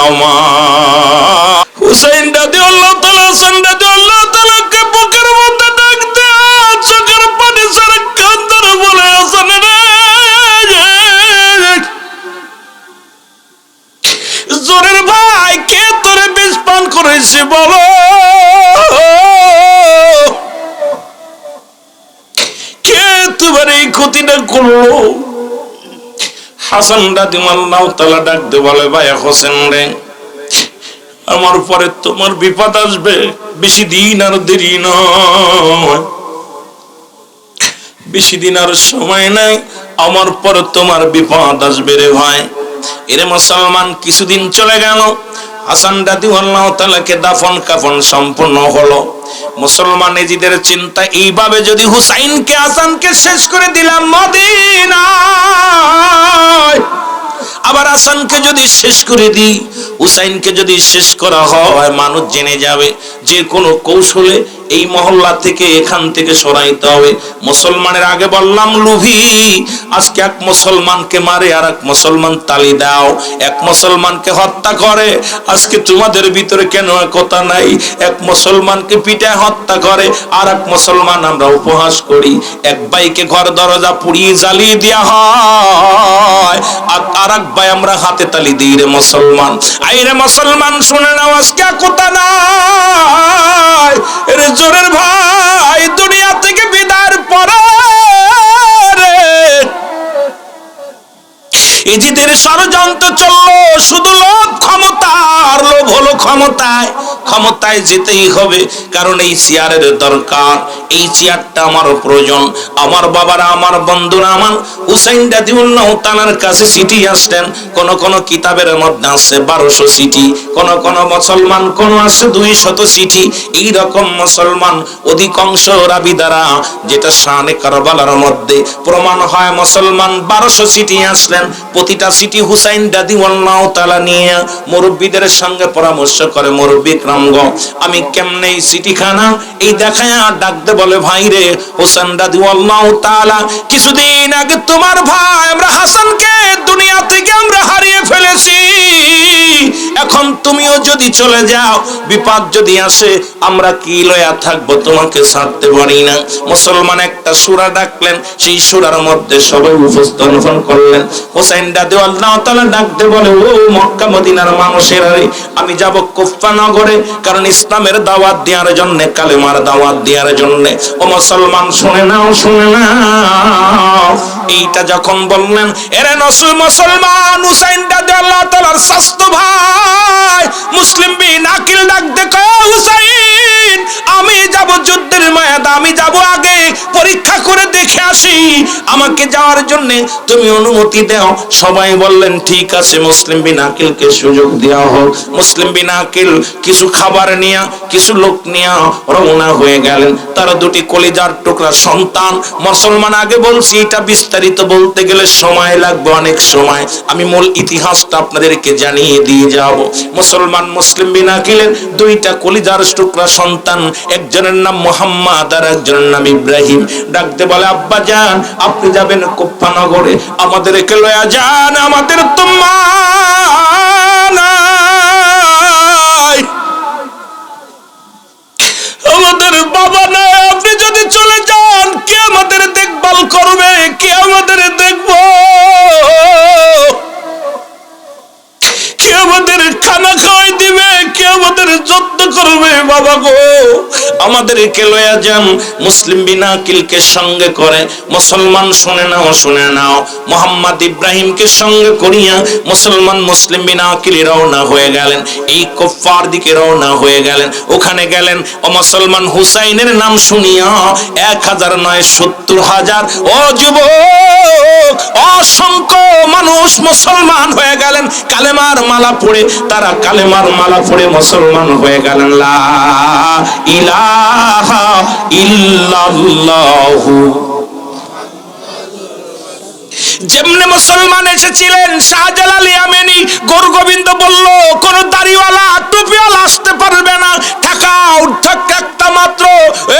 A: আমার। হুসাইন রাদিয়াল্লাহু তাআলা, হাসান রাদিয়াল্লাহু তাআলাকে বুকের মধ্যে ডাক দেয়া চোখের পানি ছেড়ে কাঁদতে বলে, হাসান রে, জোরের ভাই, কে তোরে বিষ পান করেছে বলো? কে তোমার এই ক্ষতিটা করলো? হাসান রাদিয়াল্লাহু তাআলা ডাক দিয়ে বলে, ভাই হোসেন রে, আমার পরে তোমার বিপদ আসবে, বেশি দিন আর দেরি নয়, বেশি দিন আর সময় নাই, আমার পরে তোমার বিপদ আসবে রে ভাই। এরে মুসলমান, কিছুদিন চলে গেল, হাসান রাদিয়াল্লাহু তাআলাকে দাফন কাফন সম্পূর্ণ হলো। মুসলমান নিজেদের চিন্তা এইভাবে, যদি হুসাইনকে হাসানকে শেষ করে দিলাম মদিনায়, আবার হাসানকে যদি শেষ করে দিই, হুসাইনকে যদি শেষ করা হয়, মানুষ জেনে যাবে, যে কোনো কৌশলে এই মহল্লা থেকে এখান থেকে সরাইতে হবে। মুসলমানের আগে বললাম লোভী, আজকে এক মুসলমানকে মারে আর এক মুসলমান তালি দাও, এক মুসলমানকে হত্যা করে। আজকে তোমাদের ভিতরে কেন কথা নাই? এক মুসলমানকে পিটায় হত্যা করে, আর এক মুসলমান আমরা উপহাস করি। এক ভাইকে ঘর দরজা পুড়িয়ে জ্বালিয়ে দেওয়া হয়, আর এক ভাই আমরা হাতে তালি দিই রে মুসলমান। আইরে মুসলমান শুনে নাও, আজকে কথা নাই রে জোরের ভাই, দুনিয়া থেকে বিদায়ের পরে এজিদের ষড়যন্ত্র চললো, শুধু লোভ ক্ষমতার লোভ হলো ক্ষমতায়, ক্ষমতায় যেতেই হবে, কারণ এই চেয়ারের দরকার, এই চেয়ারটা আমার প্রয়োজন। আমার বাবারা, আমার বন্ধুরা, আমার হুসাইন রাদিয়াল্লাহু তাআলার কাছে চিঠি আসতেন, কোন কোন কিতাবের মধ্যে আছে 1200 চিঠি, কোন কোন মুসলমান কোন আছে 200 চিঠি। এই রকম মুসলমান অধিকাংশ রাবি দ্বারা, যেটা শানে কারবালার মধ্যে প্রমাণ হয়, মুসলমান 1200 চিঠি আসলেন। প্রতিটা চিঠি হুসাইন রাদিয়াল্লাহু তাআলা নিয়ে মুরব্বিদের সঙ্গে পরামর্শ করে, মুরব্বি রামগো, আমি কেমনে এই চিঠিখানা এই দেখায়া ডাকতে বলে, ভাই রে হুসাইন রাদিয়াল্লাহু তাআলা কিছুদিন আগে তোমার ভাই আমরা হাসানকে দুনিয়া থেকে আমরা হারিয়ে ফেলেছি, এখন তুমিও যদি চলে যাও, বিপদ যদি আসে, আমরা কি লয়া থাকবো, তোমাকে ছাড়তে পারি না। মুসলমান একটা সূরা ডাকলেন, সেই সূরার মধ্যে সবাই উপস্থাপন করলেন। হুসাইন রাদিয়াল্লাহু তাআলা ডাকতে বলে, ও মক্কা মদিনার মানুষেরা, আমি যাব কুফা নগরে, কারণ ইসলামের দাওয়াত দেওয়ার জন্য, কালেমার দাওয়াত দেওয়ার জন্য। ও মুসলমান শুনে নাও, শুনে নাও। এইটা যখন বললেন, এরে মুসলমান, হুসাইন রাদিয়াল্লাহু তাআলার স্বাস্থ্য ভাই মুসলিম বিন আকিল ডাক দেখো, হুসাইন আমি যাব যুদ্ধের ময়দানে, আমি যাব আগে পরীক্ষা করে দেখে আসি, আমাকে যাওয়ার জন্য তুমি অনুমতি দাও। সবাই বললেন ঠিক আছে, মুসলিম বিন আকিলকে সুযোগ দেওয়া হোক। মুসলিম বিন আকিল কিছু খাবার নিয়ে, কিছু লোক নিয়ে রওনা হয়ে গেলেন। তার দুটি কলিজার টুকরা সন্তান। মুসলমান আগে বলছি, এটা বিস্তারিত বলতে গেলে সময় লাগবে, অনেক সময়। আমি মূল ইতিহাসটা আপনাদেরকে জানিয়ে দিয়ে যাব। মুসলমান মুসলিম বিন আকিলের দুইটা কলিজার টুকরা সন্তান, একজনের নাম মুহাম্মদ আর একজনের নাম ইব্রাহিম। ডাকতে বলে, আব্বা জান আপনি যাবেন কুফা নগরে, আমাদেরকে লয়া যান, আমাদের তো মা নাই, আমাদের বাবা নাই, আপনি যদি চলে যান কে আমাদের দেখভাল করবে, কে আমাদের দেখবো, কে আমাদের খানা খাওয়াই দিবে, কে আমাদের যত্ন করবে, বাবা গো আমাদেরকে লয়া যান। মুসলিম বিন আকিলকে সঙ্গে করে, মুসলমান শুনে নাও, শুনে নাও, মুহাম্মদ ইব্রাহিমকে সঙ্গে করিয়া মুসলমান মুসলিম বিন আকিল রওনা হয়ে গেলেন, এই কুফার দিকে রওনা হয়ে গেলেন। ওখানে গেলেন, ও মুসলমান হুসাইনের নাম শুনিয়া 1000 নয় 70,000 ও যুবক, অসংখ্য মানুষ মুসলমান হয়ে গেলেন। কালেমার মালা পড়ে, তারা কালেমার মালা পড়ে মুসলমান হয়ে গেলেন। লা ইলাহা ইল্লাল্লাহু। যেমনে মুসলমান এসেছিলেন, শাহজালাল ইয়ামানি গৌর গোবিন্দ বলল, কোন দাড়িওয়ালা টুপিওয়ালা আসতে পারবে না, ঢাকা উঠক একটা মাত্র।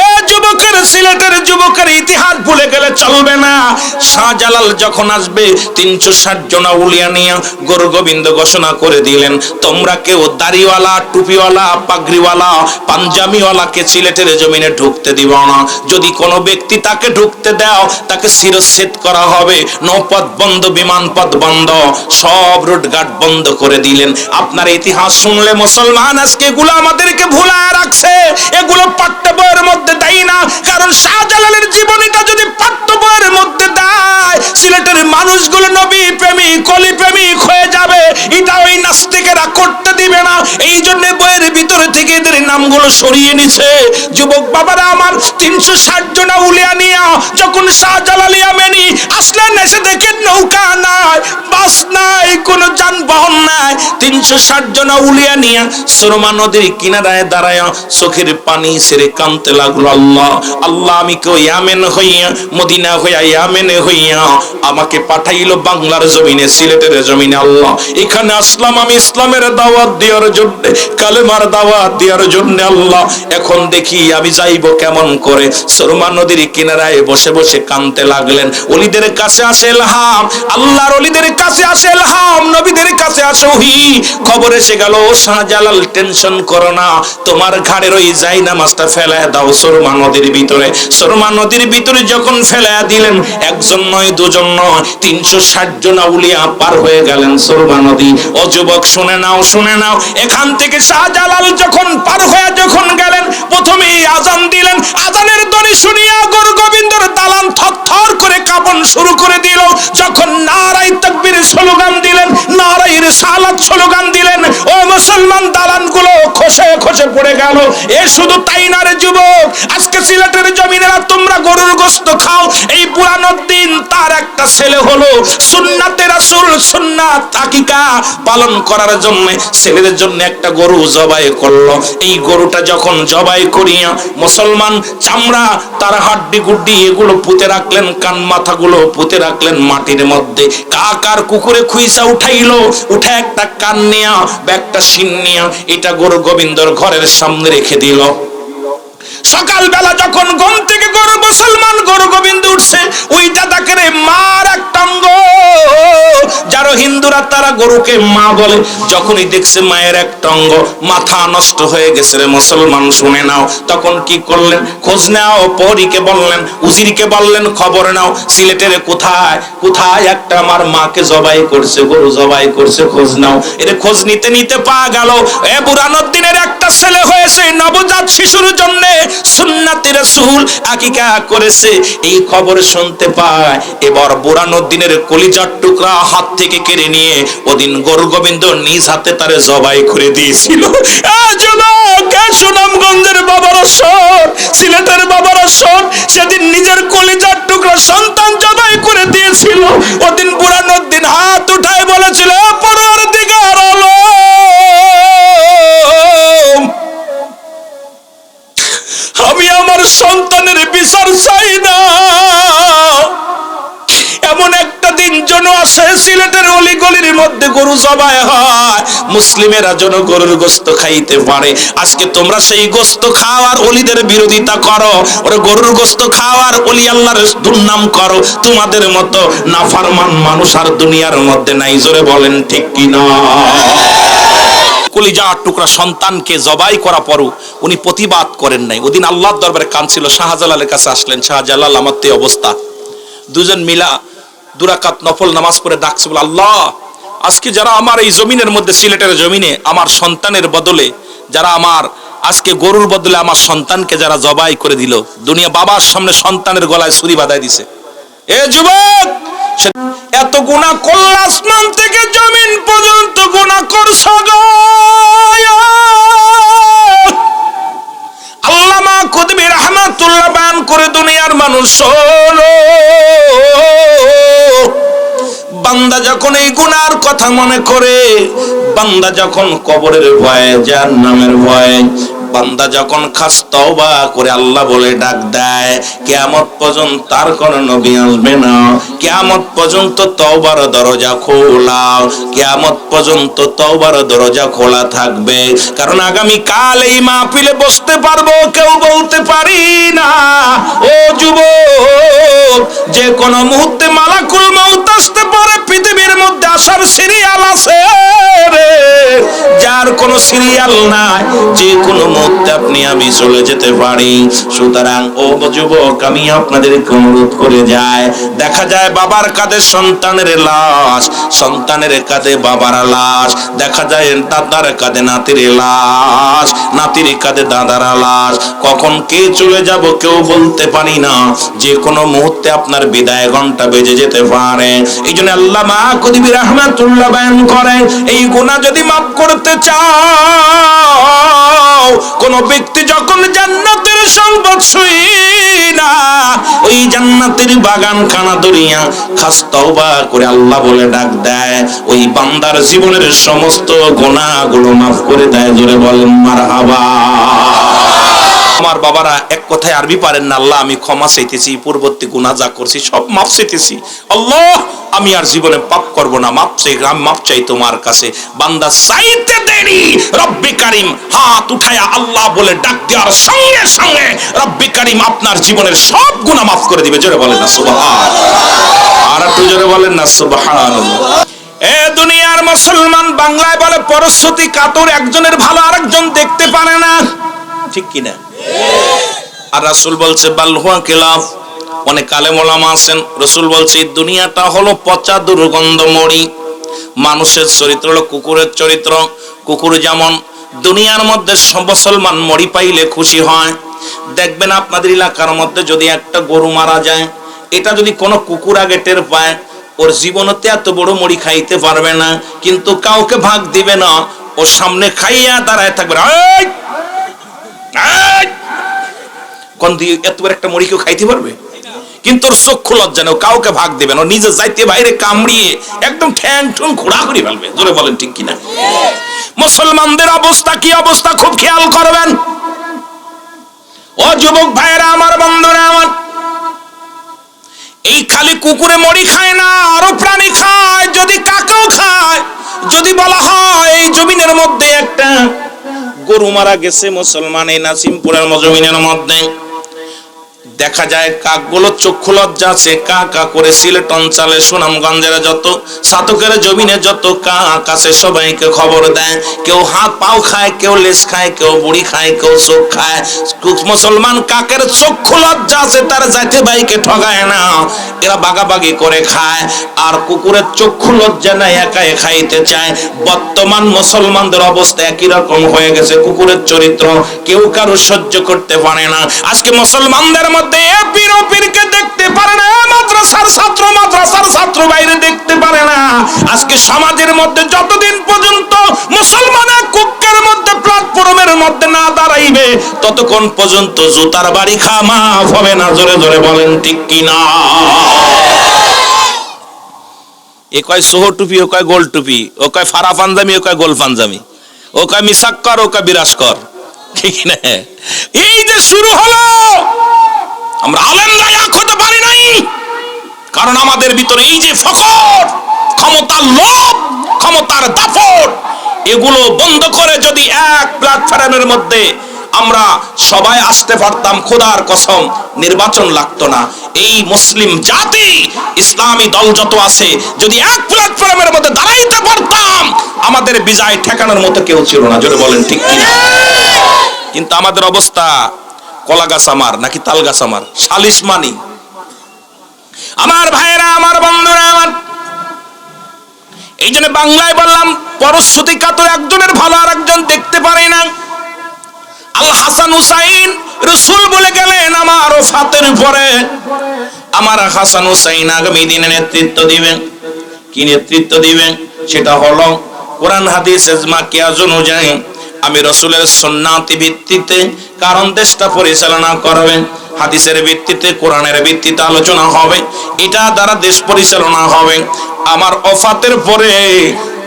A: এ যুবকের, সিলেটের যুবকের ইতিহাস ভুলে গেলে চলবে না। শাহজালাল যখন আসবে 360 জন আউলিয়া নিয়ে গৌর গোবিন্দ ঘোষণা করে দিলেন, তোমরা কেউ দাড়িওয়ালা, টুপিওয়ালা, পাগড়িওয়ালা, পাঞ্জাবিওয়ালাকে সিলেটের জমিনে ঢুকতে দিবা না। যদি কোনো ব্যক্তি তাকে ঢুকতে দাও, তাকে শিরচ্ছেদ করা হবে। নৌপথ বন্ধ, বিমান পথ বন্ধ, সব রুটঘাট বন্ধ করে দিলেন। আপনার ইতিহাস শুনলে মুসলমান আজকে এগুলো আমাদেরকে ভুলায় রাখছে, এগুলো পাঠ্য বইয়ের মধ্যে দেয় না। কারণ শাহজালালের জীবনীটা যদি পাঠ্য বইয়ের মধ্যে দেয়, সিলেটের মানুষগুলো নবী প্রেমিক, কলি প্রেমিক হয়ে যাবে। এটা ওই নাস্তিকেরা করতে দিবে না। এই জন্য বই নামগুলো সরিয়ে নিছে। যুবক বাবারা আমার, 360 জন আউলিয়া নিয়া যখন শাহজালাল ইয়ামানি আসলেন, এসে দেখেন নৌকা নাই, বাস নাই, কোনো যানবাহন নাই। 360 জন আউলিয়া নিয়া সুরমা নদীর কিনারায় দাঁড়ায়া চোখের পানি ছেড়ে কাঁদতে লাগলো, আল্লাহ আল্লাহ, আমি কেউ ইয়ামেন হইয়া, মদিনা হইয়া, ইয়ামেনে হইয়া আমাকে পাঠাইলো বাংলার জমিনে, সিলেটের জমিনে। আল্লাহ, এখানে আসলাম আমি ইসলামের দাওয়াত দেওয়ার জন্য, কালেমার দাওয়াত দেওয়ার জন্য। আল্লাহ, এখন দেখি আমি যাইব কেমন করে। সুরমা নদীর কিনারায় বসে বসে কাঁদতে লাগলেন। ওলিদের কাছে আসে ইলহাম, আল্লাহর ওলিদের কাছে আসে ইলহাম, নবীদের কাছে আসে ওহী। খবর এসে গেল, শাহজালাল টেনশন করো না, তোমার ঘাড়ের ওই জায়নামাজটা ফেলায় দাও সুরমা নদীর ভিতরে। সুরমা নদীর ভিতরে যখন ফেলায় দিলেন, একজন নয়, দুজন নয়, 360 জন আউলিয়া পার হয়ে গেলেন সুরমা নদী। ও যুবক, শুনে নাও, শুনে নাও, এখান থেকে শাহজালাল যখন পার হয়ে যখন গেলেন, প্রথমেই আজান দিলেন। আজানের ধ্বনি শুনিয়া গুরু গোবিন্দর দালান থরথর করে কাঁপন শুরু করে দিল। যখন নারায়ে তাকবীর স্লোগান দিলেন, নারায়ে রিসালাত স্লোগান দিলেন, ও মুসলমান, দালানগুলো খসে খসে পড়ে গেল। এ শুধু তাই না রে যুবক, আজকে সিলেটের জমিনেরা তোমরা গরুর গোশত খাও। এই বুরহানুদ্দিন, তার একটা ছেলে হলো সুন্নাতে রাসূল, সুন্নাত আকিকা পালন করার জন্য ছেলেদের জন্য একটা গরু জবাই করলো। এই গরুটা যখন জবাই করিয়া মুসলমান চামড়া, তার হাড্ডি গুড্ডি এগুলো পুঁতে রাখলেন, কান মাথাগুলো পুঁতে রাখলেন মাটির মধ্যে। কাকার কুকুরে খুইসা উঠাইলো, উঠে একটা কান নিয়া, একটা শিং নিয়া, এটা গরু গোবিন্দর ঘরের সামনে রেখে দিল। সকালবেলা যখন ঘুম থেকে গরু মুসলমান গরু গোবিন্দ উঠছে, ওইটা তাকে মার একটা অঙ্গ, যারা হিন্দুরা তারা গরুকে মা বলে। যখনই দেখছে মায়ের একটা অঙ্গ, মাথা নষ্ট হয়ে গেছে রে মুসলমান, শুনে নাও। তখন কি করলেন? খোঁজ নাও, পরীকে বললেন, উজিরকে বললেন, খবর নাও সিলেটের কোথায় কোথায় একটা আমার মাকে জবাই করছে, গরু জবাই করছে, খোঁজ নাও। এর খোঁজ নিতে নিতে পাওয়া গেল এ বুরহানুদ্দিনের একটা ছেলে হয়েছে, নবজাত শিশুর জন্য সুন্নাতে রাসূল আকিকা করেছে। এই খবর শুনতে পায়, এবার বুরহানুদ্দিনের কলিজার টুকরা হাত থেকে কেড়ে নিয়ে ওদিন গরু গোবিন্দ নিজ হাতে তারে জবাই করে দিয়েছিল। সুনামগঞ্জের বাবারা শোন, সিলেটের বাবারা শোন, সেদিন নিজের কলিজার টুকরা সন্তান জবাই করে দিয়েছিল। ওদিন বুরহানুদ্দিন হাত উঠায় বলেছিল, পরওয়ারদিগার আলম, আমি আমার সন্তানের বিচার চাই না। এমন একটা দিন যেন আসে সিলেটের অলিগলির মধ্যে গরু জবাই হয়, মুসলিমেরা যেন গরুর গোশত খাইতে পারে। আজকে তোমরা সেই গোশত খাওয়ার অলিদের বিরোধিতা করো, ওরা গরুর গোশত খাওয়ার অলি আল্লাহর দুর্নাম করো। তোমাদের মতো নাফরমান মানুষ আর দুনিয়ার মধ্যে নাই। জোরে বলেন ঠিক কি না? কলিজার টুকরা সন্তানকে জবাই করা পরও উনি প্রতিবাদ করেন নাই। ওদিন আল্লাহর দরবারে কাঁদছিল, শাহজালালের কাছে আসলেন, শাহজালাল আমার তো অবস্থা। দুজন মিলা দুরাকাত নফল নামাজ পড়ে ডাকছে, বলে, আল্লাহ, আজকে যারা আমার এই জমিনের মধ্যে, সিলেটের জমিনে আমার সন্তানের বদলে, যারা আমার আজকে গরুর বদলে আমার সন্তানকে যারা জবাই করে দিল, দুনিয়া বাবার সামনে সন্তানের গলায় ছুরি বাঁধাই দিছে। এ যুবক, এত গুনাহ করলে, আসমান থেকে জমিন পর্যন্ত গুনাহ করছ গো। আল্লামা কুতুবী রাহমাতুল্লাহ বয়ান করে, দুনিয়ার মানুষ শোনো, বান্দা যখন এই গুনার কথা মনে করে, বান্দা যখন কবরের ভয়ে, জাহান্নামের ভয়ে, বান্দা যখন খাস তওবা করে আল্লাহ বলে ডাক দেয়, কিয়ামত পর্যন্ত তার কোন নবী আসবে না। কিয়ামত পর্যন্ত তওবার দরজা খোলা, কিয়ামত পর্যন্ত তওবার দরজা খোলা থাকবে। কারণ আগামী কাল এই মাহফিলে বসতে পারবো কেউ বলতে পারি না। ও যুবক, যে কোনো মুহূর্তে মালাকুল মউত আসতে পারে। পৃথিবীর মধ্যে আসার সিরিয়াল আছে রে, যার কোনো সিরিয়াল নাই, যে কোনো মুহূর্তে আপনি আমি চলে যেতে পারি। সুতরাং ও যুবক, আমি আপনাদেরকে অনুরোধ করে যাই, দেখা যায় বাবার কাঁধে সন্তানের লাশ, সন্তানের কাঁধে বাবার লাশ, দেখা যায় দাদার কাঁধে নাতির লাশ, নাতির কাঁধে দাদার লাশ। কখন কে চলে যাব কেউ বলতে পারি না। যে কোনো মুহূর্তে আপনার বিদায় ঘন্টা বেজে যেতে পারে। এই জন্য আল্লামা কুতুবী রাহমাতুল্লাহ বয়ান করেন, এই গুনাহ যদি মাফ মাফ করতে চাও, কোন ব্যক্তি যখন জান্নাতের সম্পদ না ওই জান্নাতের বাগান খানা দরিয়া খাস তওবা করে আল্লাহ বলে ডাক দেয়, ওই বান্দার জীবনের সমস্ত গুনাহগুলো মাফ করে দেয়। জোরে বলেন মারহাবা। আমার বাবারা এক কথায় আরবি পারেন না, আল্লাহ আমি ক্ষমা চাইতেছি, পূর্ববর্তী গুনাহ যা করছি সব মাফ চাইতেছি, আল্লাহ আমি আর জীবনে পাপ করব না, মাফ চাই, আমি মাফ চাই তোমার কাছে। বান্দা চাইতে দেরি রব্বি কারীম হাত উঠায়া আল্লাহ বলে ডাক দেওয়ার সঙ্গে সঙ্গে রব্বি কারীম আপনার জীবনের সব গুনাহ মাফ করে দিবে। জোরে বলেন না সুবহানাল্লাহ। আর একটু জোরে বলেন না সুবহানাল্লাহ। এ দুনিয়ার মুসলমান বাংলায় বলে পরশ্রুতি কাতর, একজনের ভালো আরেকজন দেখতে পারে না, ঠিক কি না? আর রাসূল বলছে বাল হুয়া খিলাফ। অনেক আলেম ওলামা আছেন, রাসূল বলছে এই দুনিয়াটা হলো পচা দুর্গন্ধ মরি। মানুষের চরিত্র হলো কুকুরের চরিত্র। কুকুর যেমন দুনিয়ার মধ্যে সব মুসলমান মরি পাইলে খুশি হয়, দেখবেন আপনাদের এলাকার মধ্যে যদি একটা গরু মারা যায়, এটা যদি কোনো কুকুর আগে টের পায়, ওর জীবনতে এত বড় মরি খাইতে পারবে না, কিন্তু কাউকে ভাগ দিবে না, ওর সামনে খাইয়া দাঁড়ায় থাকবে। কোন দিয়ে এত বড় একটা মরি কেউ খাইতে পারবে? কিন্তু ওর চক্ষু লজ্জা নেই, কাউকে ভাগ দেবে না, নিজে যাইতে বাইরে কামড়িয়ে একদম ঠ্যাং ঠুং খোড়া করে ফেলবে। জোরে বলেন ঠিক কিনা? মুসলমানদের অবস্থা কি অবস্থা খুব খেয়াল করবেন। ও যুবক ভাইরা আমার, বন্ধুরা আমার, এই খালি কুকুরে মরি খায় না, আরো প্রাণী খায়, যদি কাকেও খায়। যদি বলা হয় এই জমিনের মধ্যে একটা গরু মারা গেছে মুসলমান এই নাসিমপুরের জমিনের মধ্যে, দেখা যায় কাকগুলো চক্ষু লজ্জা আছে, কা কা করে সিলেট অঞ্চলে সুনামগঞ্জের যত সাতকের জমিনে যত কাক আছে সবাইকে খবর দেয়। কেউ হাত পাও খায়, কেউ লেজ খায়, কেউ বুড়ি খায়, কেউ চোখ খায়। মুসলমান কাকের চক্ষু লজ্জা আছে, তার জাতি ভাইকে ঠগায় না, এরা বাগাবাগি করে খায়। আর কুকুরের চক্ষু লজ্জা নাই, একাই খাইতে চায়। বর্তমান মুসলমানদের অবস্থা একই রকম হয়ে গেছে। কুকুরের চরিত্র কেউ কারো সহ্য করতে পারে না। আজকে মুসলমানদের মধ্যে পীরকে দেখতে পারে না, মাদ্রাসার ছাত্র বাইরে দেখতে পারে না। আজকে সমাজের মধ্যে যতদিন পর্যন্ত মুসলমানের কুকের মধ্যে প্ল্যাটফর্মের মধ্যে না দাঁড়াইবে, ততক্ষণ পর্যন্ত জুতার বাড়ি খাওয়া মাফ হবে না। জোরে জোরে বলেন ঠিক কিনা? এ কয় সোহ টুপি, ও কয় গোল টুপি, ও কয় ফারা পাঞ্জামি, ও কয় গোল পাঞ্জামি, ও কয় মিসাক্কর, ও কয় বিরাজকর, ঠিক না? এই যে শুরু হলো, আমরা আলেমরা এক হতে পারি নাই, কারণ আমাদের ভিতরে এই যে ফখর, ক্ষমতার লোভ, ক্ষমতার দাপট, এগুলো বন্ধ করে যদি এক প্ল্যাটফর্মের মধ্যে আমরা সবাই আসতে পারতাম, খোদার কসম নির্বাচন লাগতো না। এই মুসলিম জাতি, ইসলামী দল যত আছে, যদি এক প্ল্যাটফর্মের মধ্যে দাঁড়াইতে পারতাম, আমাদের বিজয় ঠেকানোর মতো কেউ ছিল না। জোরে বলেন ঠিক কিনা? কিন্তু আমাদের অবস্থা কলা গাছ আমার নাকি তাল গাছ আমার, সালিশ মানি। আমার ভাইয়েরা আমার, বন্ধুরা আমার, এই জন্য বাংলায় বললাম পরশ্রুতি কাতর, একজনের ভালো আর একজন দেখতে পারে না। আল হাসান হুসাইন রাসূল বলে গেলেন আমার ওফাতের পরে আমার হাসান হুসাইন আগামী দিনে নেতৃত্ব দিবেন। কি নেতৃত্ব দিবেন? সেটা হলো কোরআন হাদিস ইজমা কিয়াস অনুযায়ী আমি রাসূলের সুন্নাত ভিত্তিতে কারণ দেশটা পরিচালনা করবেন। হাদিসের ভিত্তিতে, কোরআনের ভিত্তিতে আলোচনা হবে, এটা দ্বারা দেশ পরিচালনা হবে। আমার ওফাতের পরে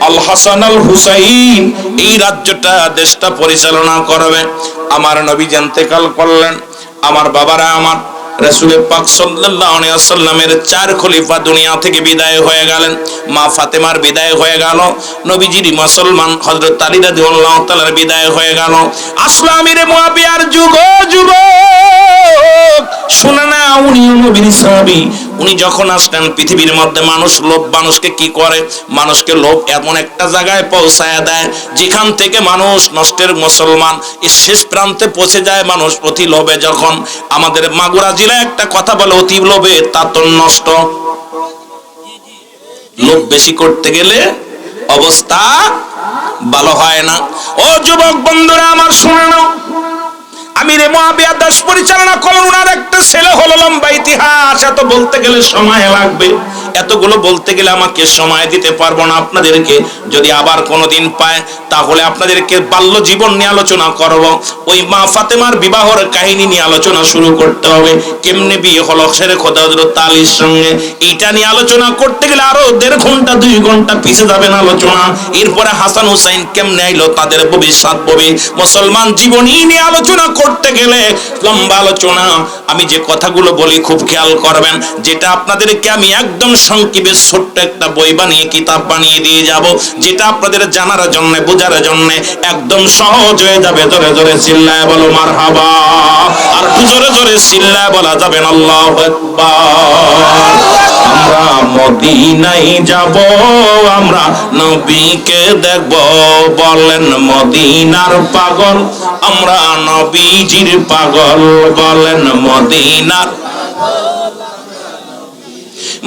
A: আল হাসান আল হুসাইন এই রাজ্যটা, দেশটা পরিচালনা করবে। আমার নবী ইন্তেকাল করলেন, আমার বাবারা আমার, রাসূল পাক সাল্লাল্লাহু আলাইহি ওয়াসাল্লামের 4 খলিফা দুনিয়া থেকে বিদায় হয়ে গেলেন। মা ফাতেমার বিদায় হয়ে গেল, নবীজির মুসলমান হযরত আলী রাদিয়াল্লাহু তাআলার বিদায় হয়ে গেল। আসলো আমিরে মুয়াবিয়ার যুগ শুনে না, উনি নবীর সাহাবী। উনি যখন আসলেন পৃথিবীর মধ্যে, মানুষ লোভ মানুষকে কি করে? মানুষকে লোভ এমন একটা জায়গায় পৌঁছায় দেয় যেখান থেকে মানুষ নষ্টের মুসলমান শেষ প্রান্তে পৌঁছে যায়। মানুষ অতি লোভে, যখন আমাদের মাগুরা জেলায় একটা কথা বলে, অতি লোভে তাত নষ্ট। লোভ বেশি করতে গেলে অবস্থা ভালো হয় না। ও যুবক বন্ধুরা আমার, শুনে নাও, আমিরে মুয়াবিয়া দেশ পরিচালনা করলেন, ওনার একটা ছেলে হলো, লম্বা ইতিহাস, এত বলতে গেলে সময় লাগবে, এতগুলো বলতে গেলে আমাকে সময় দিতে পারবো না আপনাদেরকে। যদি আবার কোনোদিন পায় তাহলে আপনাদেরকে বাল্য জীবন নিয়ে আলোচনা করব। ওই মা ফাতেমার বিবাহর কাহিনী নিয়ে আলোচনা শুরু করতে হবে। কেমনে বিয়ে হলো শেরে খোদা হযরত আলীর সঙ্গে, এইটা নিয়ে আলোচনা করতে গেলে আরো 1.5 ঘন্টা 2 ঘন্টা পিছে যাবেন আলোচনা। এরপরে হাসান হুসাইন কেমনে আইলো, তাদের ভবিষ্যৎ মুসলমান জীবনী নিয়ে আলোচনা করতে গেলে লম্বা আলোচনা। আমি যে কথাগুলো বলি খুব খেয়াল করবেন, যেটা আপনাদেরকে আমি একদম সংক্ষেপে ছোট্ট একটা বই বানিয়ে কিতাব বানিয়ে দিয়ে যাব, যেটা আপনাদের জানার জন্য বোঝার জন্য একদম সহজ হয়ে যাবে। জোরে জোরে চিল্লায় বলো মারহাবা, আর জোরে জোরে চিল্লায় বলা যাবে আল্লাহু আকবার। আমরা মদিনায় যাব, আমরা নবীকে দেখব, বলেন মদিনার পাগল আমরা নবীজির পাগল, বলেন মদিনার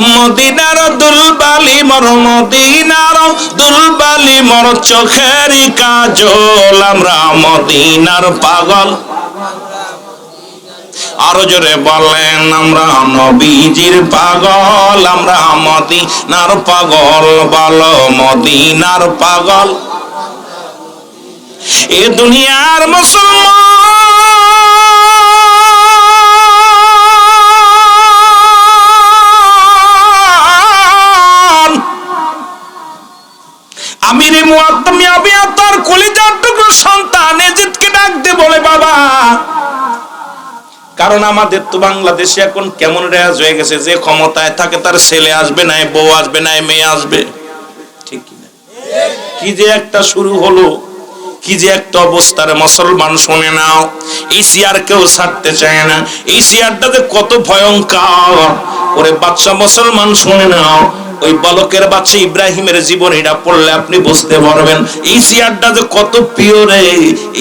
A: মদিনার দুলবালি মর, মদিনার দুলবালি মর চোখের কাজল, আমরা মদিনার পাগল। আরো জোরে বলেন আমরা নবীজির পাগল, আমরা মদিনার পাগল, বলো মদিনার পাগল। এ দুনিয়ার মুসলমান আমিরে মুআত্তামি আবিয়া তার কলিজার টুকরো সন্তান এজিদকে ডাক দিয়ে বলে বাবা, কারণ আমাদের তো বাংলাদেশে এখন কেমন রেয়াজ হয়ে গেছে, যে ক্ষমতায় থাকে তার ছেলে আসবে না, বউ আসবে না, মেয়ে আসবে, ঠিক কি না? কি যে একটা শুরু হলো, কি যে একটা অবস্থার মুসলমান শুনে নাও। এই সিয়ার কেউ ছাড়তে চায় না, এই সিয়ারটা যে কত ভয়ঙ্কর ওরে বাদশা মুসলমান শুনে নাও। ওই বালকের বাচ্চা ইব্রাহিমের জীবনীটা পড়লে আপনি বুঝতে পারবেন এই সিয়ারটা যে কত প্রিয় রে।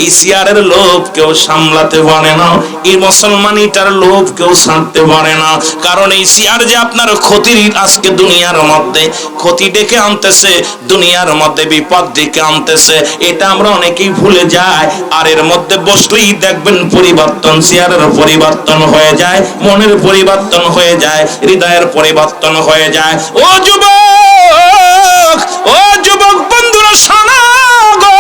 A: এই সিয়ারের লোভ কেউ সামলাতে পারে না, এই মুসলমানিটার লোভ কেউ ছাড়তে পারে না। কারণ এই সিয়ার যে আপনার ক্ষতির আজকে দুনিয়ার মধ্যে ক্ষতি ডেকে আনতেছে, দুনিয়ার মধ্যে বিপদ ডেকে আনতেছে, এটা আমরা অনেকেই ভুলে যাই। আর এর মধ্যে বসলেই দেখবেন পরিবর্তন, সিয়ারের পরিবর্তন হয়ে যায়, মনের পরিবর্তন হয়ে যায়, হৃদয়ের পরিবর্তন হয়ে যায়। ও যুবক, ও যুবক বন্ধুরা শোনো গো,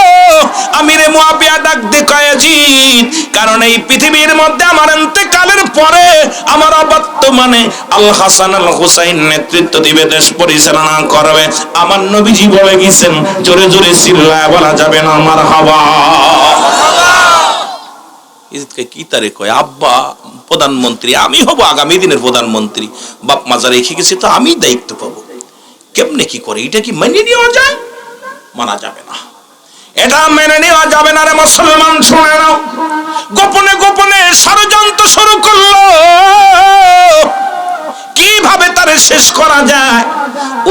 A: আমিরে মুআবিয়া ডাক দে কয়েজিদ, কারণ এই পৃথিবীর মধ্যে আমার ইন্তেকালের পরে আমার বর্তমানে আল হাসান আল হুসাইন নেতৃত্ব দিবে, দেশ পরিচালনা করবে। আমার নবীজি বলে গেছেন, জোরে জোরে চিল্লায় বলা যাবে না মারহাবা। ইজিদকে কি তারে কয়, আব্বা প্রধানমন্ত্রী আমি হব, আগামী দিনের প্রধানমন্ত্রী, বাপ মাজার রেখে গেছি তো আমি দায়িত্ব পাবো। কেমনে কি করে, এটা কি মেনে নেওয়া যায়? মানা যাবে না, এটা মেনে নেওয়া যাবে না রে মুসলমান। শুনে নাও, গোপনে গোপনে ষড়যন্ত্র শুরু করলো কিভাবে তারে শেষ করা যায়।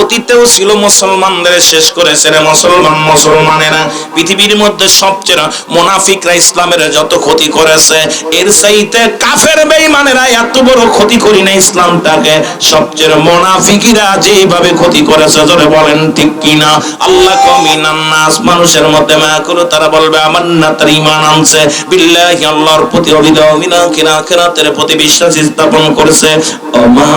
A: অতীতেও ছিল মুসলমানদের শেষ করেছে রে মুসলমান। মুসলমানেরা পৃথিবীর মধ্যে সবচেয়ে মুনাফিকরা ইসলামের যত ক্ষতি করেছে, এর চাইতে কাফের বেঈমানেরা এত বড় ক্ষতি করি না ইসলামটাকে। সবচেয়ে মুনাফিকরা যেভাবে ক্ষতি করেছে, জোরে বলেন ঠিক কিনা? আল্লাহ কমিনান নাস, মানুষের মধ্যে মায়া করে তারা বলবে আমান্না, তার ঈমান আনছে, বিল্লাহি আল্লাহর প্রতি, অবিদা মিনা কিনা আখিরাতের প্রতি বিশ্বাস স্থাপন করেছে। ওমা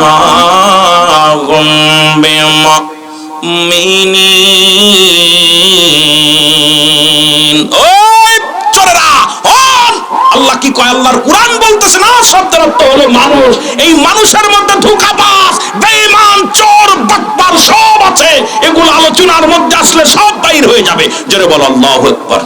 A: আল্লাহ কি কয়, আল্লাহর কুরআন বলতেছে না শব্দের অর্থ হলো মানুষ। এই মানুষের মধ্যে ধোঁকাবাজ, বেঈমান, চোর, বাটপার সব আছে। এগুলো আলোচনার মধ্যে আসলে সব বাইর হয়ে যাবে। জোরে বলো আল্লাহু আকবার।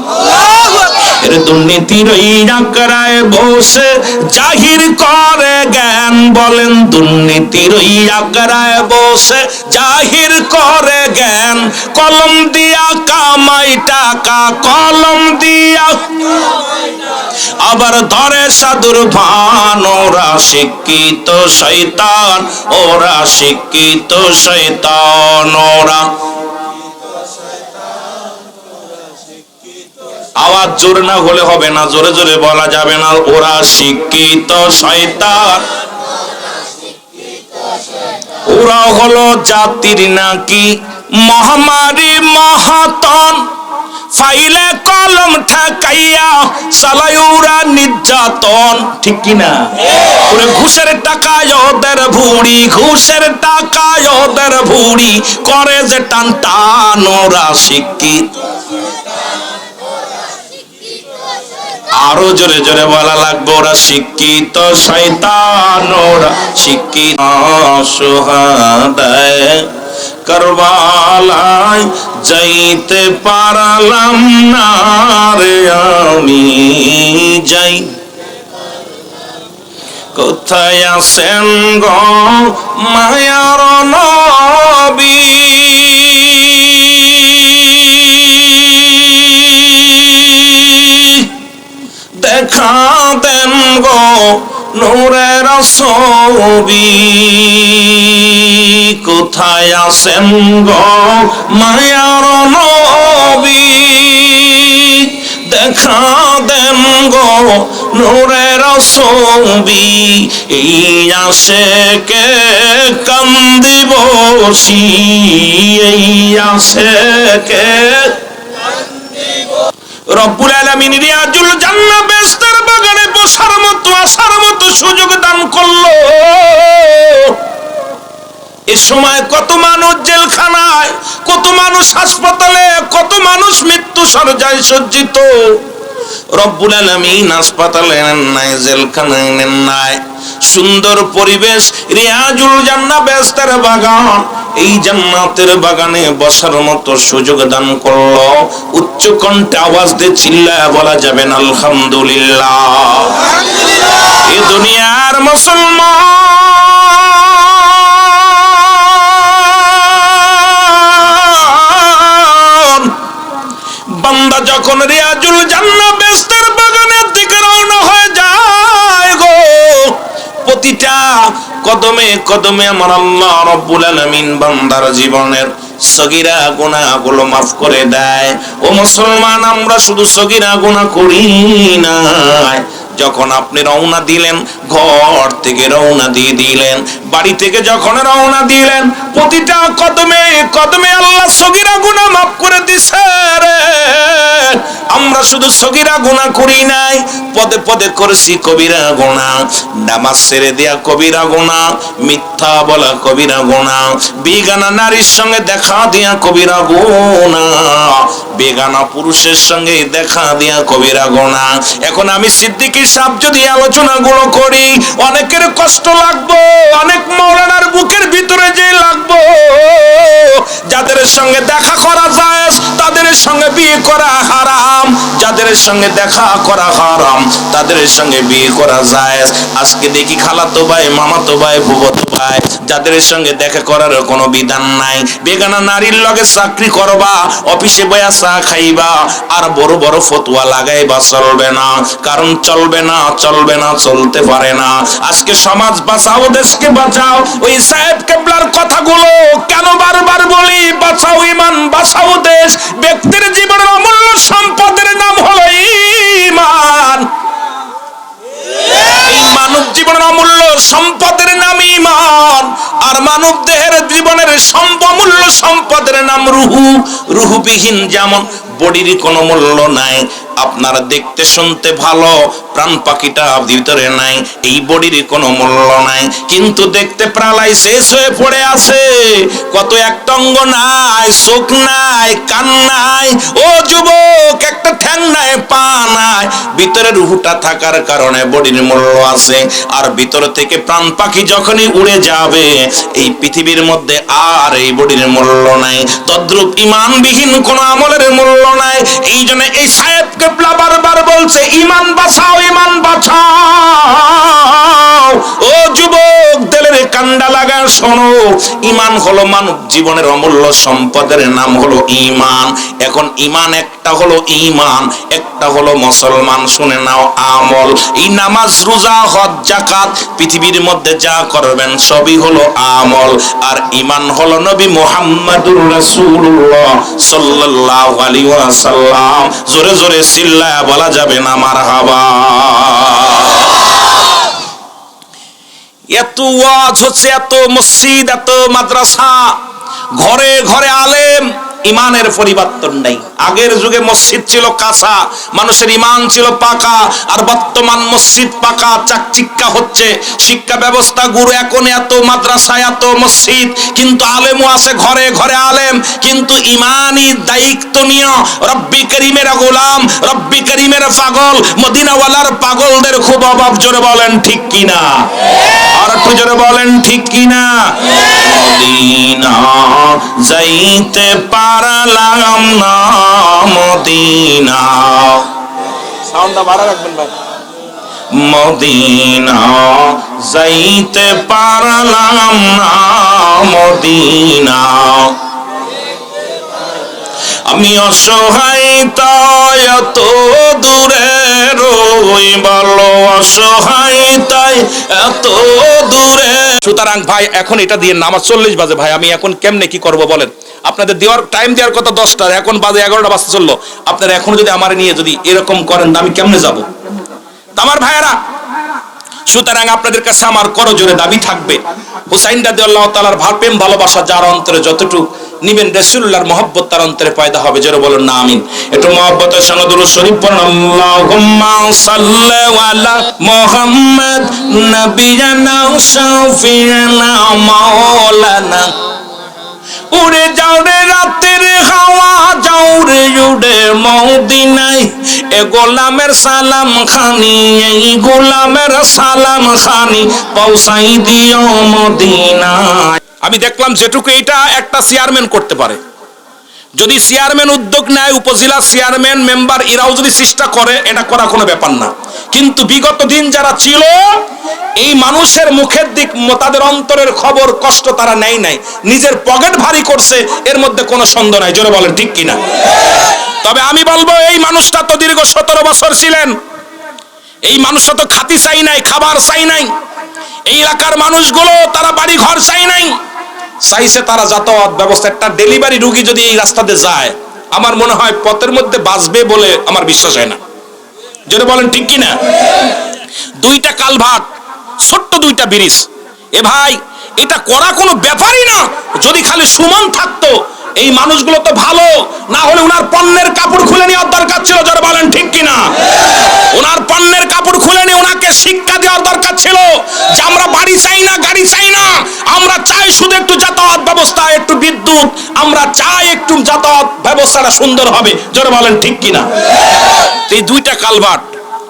A: এর দুর্নীতির ওই আঁকড়ায় বসে জাহির করে জ্ঞান, বলেন দুর্নীতির ওই আঁকড়ায় বসে জাহির করে জ্ঞান। কলম দিয়া কামাই টাকা, কলম দিয়া আবার ধরে সাধুর ভান। ওরা শিক্ষিত শয়তান, ওরা শিক্ষিত শয়তান, ওরা। আওয়াজ জোর না হলে হবে না, জোরে জোরে বলা যাবে না। ওরা শিক্ষিত শয়তান, ওরা হলো জাতির নাকি মহামারী মহাতন। ফাইলে কলম ঠেকাইয়া চালায়ুরা নির্যাতন, ঠিক কিনা? ওরে ঘুষের টাকায় ওদের ভুড়ি, ঘুষের টাকায় ওদের ভুড়ি করে যে টান টান, ওরা শিক্ষিত। আরো জোরে জোরে বলা লাগবে, ওরা শিক্ষিত শয়তান, ওরা শিক্ষিত সুহাদায়ে কারবালায় যাইতে পারলাম না রে আমি যাই। কোথায় আছেন গো মায়ার নবী, দেখা দেন গো নূরের ছবি। কোথায় আছেন গো মায়ার নবী, দেখা দেন গো নূরের ছবি। এই আশেকে কান্দি বসি, এই আশেকে রব্বুল আলামিন রিয়াজুল জান্নাহ বেহেশতের বাগানে বসার মতো আসার মতো সুযোগ দান করলো। এই সময় কত মানুষ জেলখানায়, কত মানুষ হাসপাতালে, কত মানুষ মৃত্যু শয্যায় সজ্জিত। রব্বুল আলামিন হাসপাতালে নেন নাই, জেলখানায় নেন নাই, সুন্দর পরিবেশ রিয়াজুল জান্নাহ বেহেশতের বাগান, এই জান্নাতের বাগানে বসার মতো সুযোগ দান করলো। উচ্চ কণ্ঠে আওয়াজ দিয়ে চিল্লায় বলা যাবেন আলহামদুলিল্লাহ। এই দুনিয়ার মুসলমান বান্দা যখন রিয়াজুল জান্নাহ বেহেশতের বাগানের দিকে রওনা হয়ে যায় গো, প্রতিটা কদমে কদমে আমার আল্লাহ রব্বুল আলামিন বান্দার জীবনের সগীরা গুনাহগুলো মাফ করে দেয়। ও মুসলমান, আমরা শুধু সগীরা গুনাহ করি না, যখন আপনি রওনা দিলেন, ঘর থেকে রওনা দিয়ে দিলেন, বাড়ি থেকে যখন রওনা দিলেন, প্রতিটা কদমে কদমে আল্লাহ সগীরা গুনাহ মাফ করে দিছে রে। আমরা শুধু সগীরা গুনাহ করি নাই, পদে পদে করেছি কবিরা গুনাহ। নামাজ ছেড়ে দেয়া কবিরা গুনাহ, মিথ্যা বলা কবিরা গুনাহ, বেগানা নারীর সঙ্গে দেখা দেয়া কবিরা গুনাহ, বেগানা পুরুষের সঙ্গে দেখা দেয়া কবিরা গুনাহ। এখন আমি সিদ্দিকী সাহেব যদি আলোচনাগুলো করি, অনেকের কষ্ট লাগবে, অনেক মাওলানার বুকের ভিতরে যে লাগবে। যাদের সঙ্গে দেখা করা যায় তাদের সঙ্গে বিয়ে করা হারাম, যাদের সঙ্গে দেখা করা হারাম তাদের সঙ্গে বিয়ে করা যায়। আজকে দেখি খালাতো ভাই, মামাতো ভাই, ফুফাতো ভাই, যাদের সঙ্গে দেখা করার কোনো বিধান নাই, বেগানা নারীর লগে চাকরি করবা, অফিসে বয়া চা খাইবা, আর বড় বড় ফতোয়া লাগাইবা, চলবে না। কারণ চলবে না, চলবে না, চলতে পারে না। আজকে সমাজ বাঁচাও, দেশকে বাঁচাও, ওই সাহেব কেবলার কথাগুলো কেন বারবার বলি? বাঁচাও ইমান, বাঁচাও দেশ। ব্যক্তির জীবনের অমূল্য সম্পদের নাম হলো ঈমান। মানব জীবনের অমূল্য সম্পদের নাম ঈমান, আর মানব দেহের জীবনের অমূল্য সম্পদের নাম রুহু। রুহুবিহীন যেমন বডির কোনো মূল্য নাই, আপনার দেখতে শুনতে ভালো প্রাণ পাখিটা ভিতরে নাই, এই বডির কোনো মূল্য নাই, কিন্তু দেখতে প্রালায় শেষ হয়ে পড়ে আছে। কত একটা অঙ্গ নাই, চোখ নাই, কান নাই, ও যুবক একটা ঠ্যাং নাই, পা নাই, ভিতরে রুহুটা থাকার কারণে বডির মূল্য আছে। আর ভিতর থেকে প্রাণ পাখি যখনই উড়ে যাবে, এই পৃথিবীর মধ্যে আর এই বডির মূল্য নাই। তদ্রূপ ঈমানবিহীন কোন আমলের মূল্য নাই। এই জন্য এই সাহেব কেবলা বারবার বলছে ঈমান বাঁচাও, ঈমান বাঁচাও। ও যুবক, দিলের কান্ডা লাগা শোনো, ঈমান হলো মানব জীবনের অমূল্য সম্পদের নাম হলো ঈমান। এখন ঈমান একটা হলো ঈমান, একটা হলো মুসলমান। শুনে নাও, আমল, এই নামাজ, রোজা, হজ, যাকাত, পৃথিবীর মধ্যে যা করবেন সবই হলো আমল। আর ঈমান হলো নবী মুহাম্মদুর রাসূলুল্লাহ সাল্লাল্লাহু আলাইহি ওয়াসাল্লাম। জোরে জোরে চিল্লায়া বলা যাবে না মারহাবা। এত ওয়াজ হচ্ছে, এত মসজিদ, এত মাদ্রাসা, ঘরে ঘরে আলেম, ইমানের পরিবর্তন নাই। আগের যুগে মসজিদ ছিল কাঁচা, মানুষের ইমান ছিল পাকা, আর বর্তমান মসজিদ পাকা চাকচিক্কা হচ্ছে। শিক্ষা ব্যবস্থা গুরু এখন এত, মাদ্রাসা এত, মসজিদ, কিন্তু আলেমও আছে ঘরে ঘরে আলেম, কিন্তু ইমানি দায়িত্ব নিয়ে রব্বি করিমের গোলাম, রব্বি করিমের পাগল, মদিনাওয়ালার পাগলদের খুব অভাব। জোরে বলেন ঠিক কিনা? আর একটু জোরে বলেন ঠিক কিনা? মদিনা যাইতে পারলাম না, মদিনা, সাউন্ডটা বাড়া রাখবেন ভাই। মদিনা যাইতে পারলাম না, মদিনা, আমি অসহায় তাই এত দূরে রই, বলো অসহায় তাই এত দূরে। সুতরাং ভাই এখন এটা দিয়ে নামাজ 40 বাজে ভাই, আমি এখন কেমনে কি করব বলেন? আপনাদের দেওয়ার টাইম দেওয়ার কথা 10টা, এখন বাজে 11টা বাজতে চললো। আপনারা এখন যদি আমার নিয়ে যদি এরকম করেন, আমি কেমনে যাব? আমার ভাইয়েরা, সুতরাং আপনাদের কাছে আমার করজোরে দাবি থাকবে, হুসাইন রাদিয়াল্লাহু তাআলার প্রেম ভালোবাসা যার অন্তরে যতটুকু নিবেন, রাসূলুল্লাহর মহব্বত তার অন্তরে পয়দা হবে। জোরে বলেন না আমিন। একটু মহব্বতের সঙ্গে দুরূদ শরীফ পড়ুন। আল্লাহুম্মা সাল্লি আলা মুহাম্মদ নবিয়ানা শাফিয়ানা মাওলানা। উড়ে যাও রে রাতের হাওয়া, যাও রে উড়ে মদিনায়, এ গোলামের সালাম খানি, এই গোলামের সালাম খানি পৌঁছাই দিও মদিনায়। আমি দেখলাম যেটুকু এটা একটা চেয়ারম্যান করতে পারে, যদি চেয়ারম্যান উদ্যোগ নেয়, উপজেলা চেয়ারম্যান মেম্বার এরাও যদি চেষ্টা করে, এটা করা কোনো ব্যাপার না। কিন্তু বিগত দিন যারা ছিল, এই মানুষের মুখের দিক, তাদের অন্তরের খবর কষ্ট তারা নেয় নাই, নিজের পকেট ভারী করছে, এর মধ্যে কোনো সন্দেহ নাই। জোরে বলেন ঠিক কিনা? তবে আমি বলবো, এই মানুষটা তো দীর্ঘ 17 বছর ছিলেন, এই মানুষটা তো খাতি চাই নাই, খাবার চাই নাই, এই এলাকার মানুষগুলো তারা বাড়ি ঘর চাই নাই, চাইছে তারা যাতায়াত ব্যবস্থা। একটা ডেলিভারি রুগী যদি এই রাস্তাতে যায়, আমার মনে হয় পথের মধ্যে বাঁচবে বলে আমার বিশ্বাস হয় না। যেটা বলেন ঠিক কিনা? 2টা কালভার্ট, ছোট্ট 2টা ব্রিজ, এ ভাই এটা করা কোনো ব্যাপারই না। যদি খালি সুমন থাকতো, এই মানুষগুলো তো ভালো, না হলে উনার পণ্যের কাপড় খুলে নেওয়ার দরকার ছিল। যারা বলেন ঠিক কিনা? ওনার পণ্যের কাপড় খুলে নিয়ে ওনাকে শিক্ষা দেওয়ার দরকার ছিল যে আমরা বাড়ি চাই না, গাড়ি চাই না, আমরা চাই শুধু একটু যাতায়াত ব্যবস্থা, একটু বিদ্যুৎ, আমরা চাই একটু যাতায়াত ব্যবস্থাটা সুন্দর হবে। যারা বলেন ঠিক কিনা? এই 2টা কালভার্ট,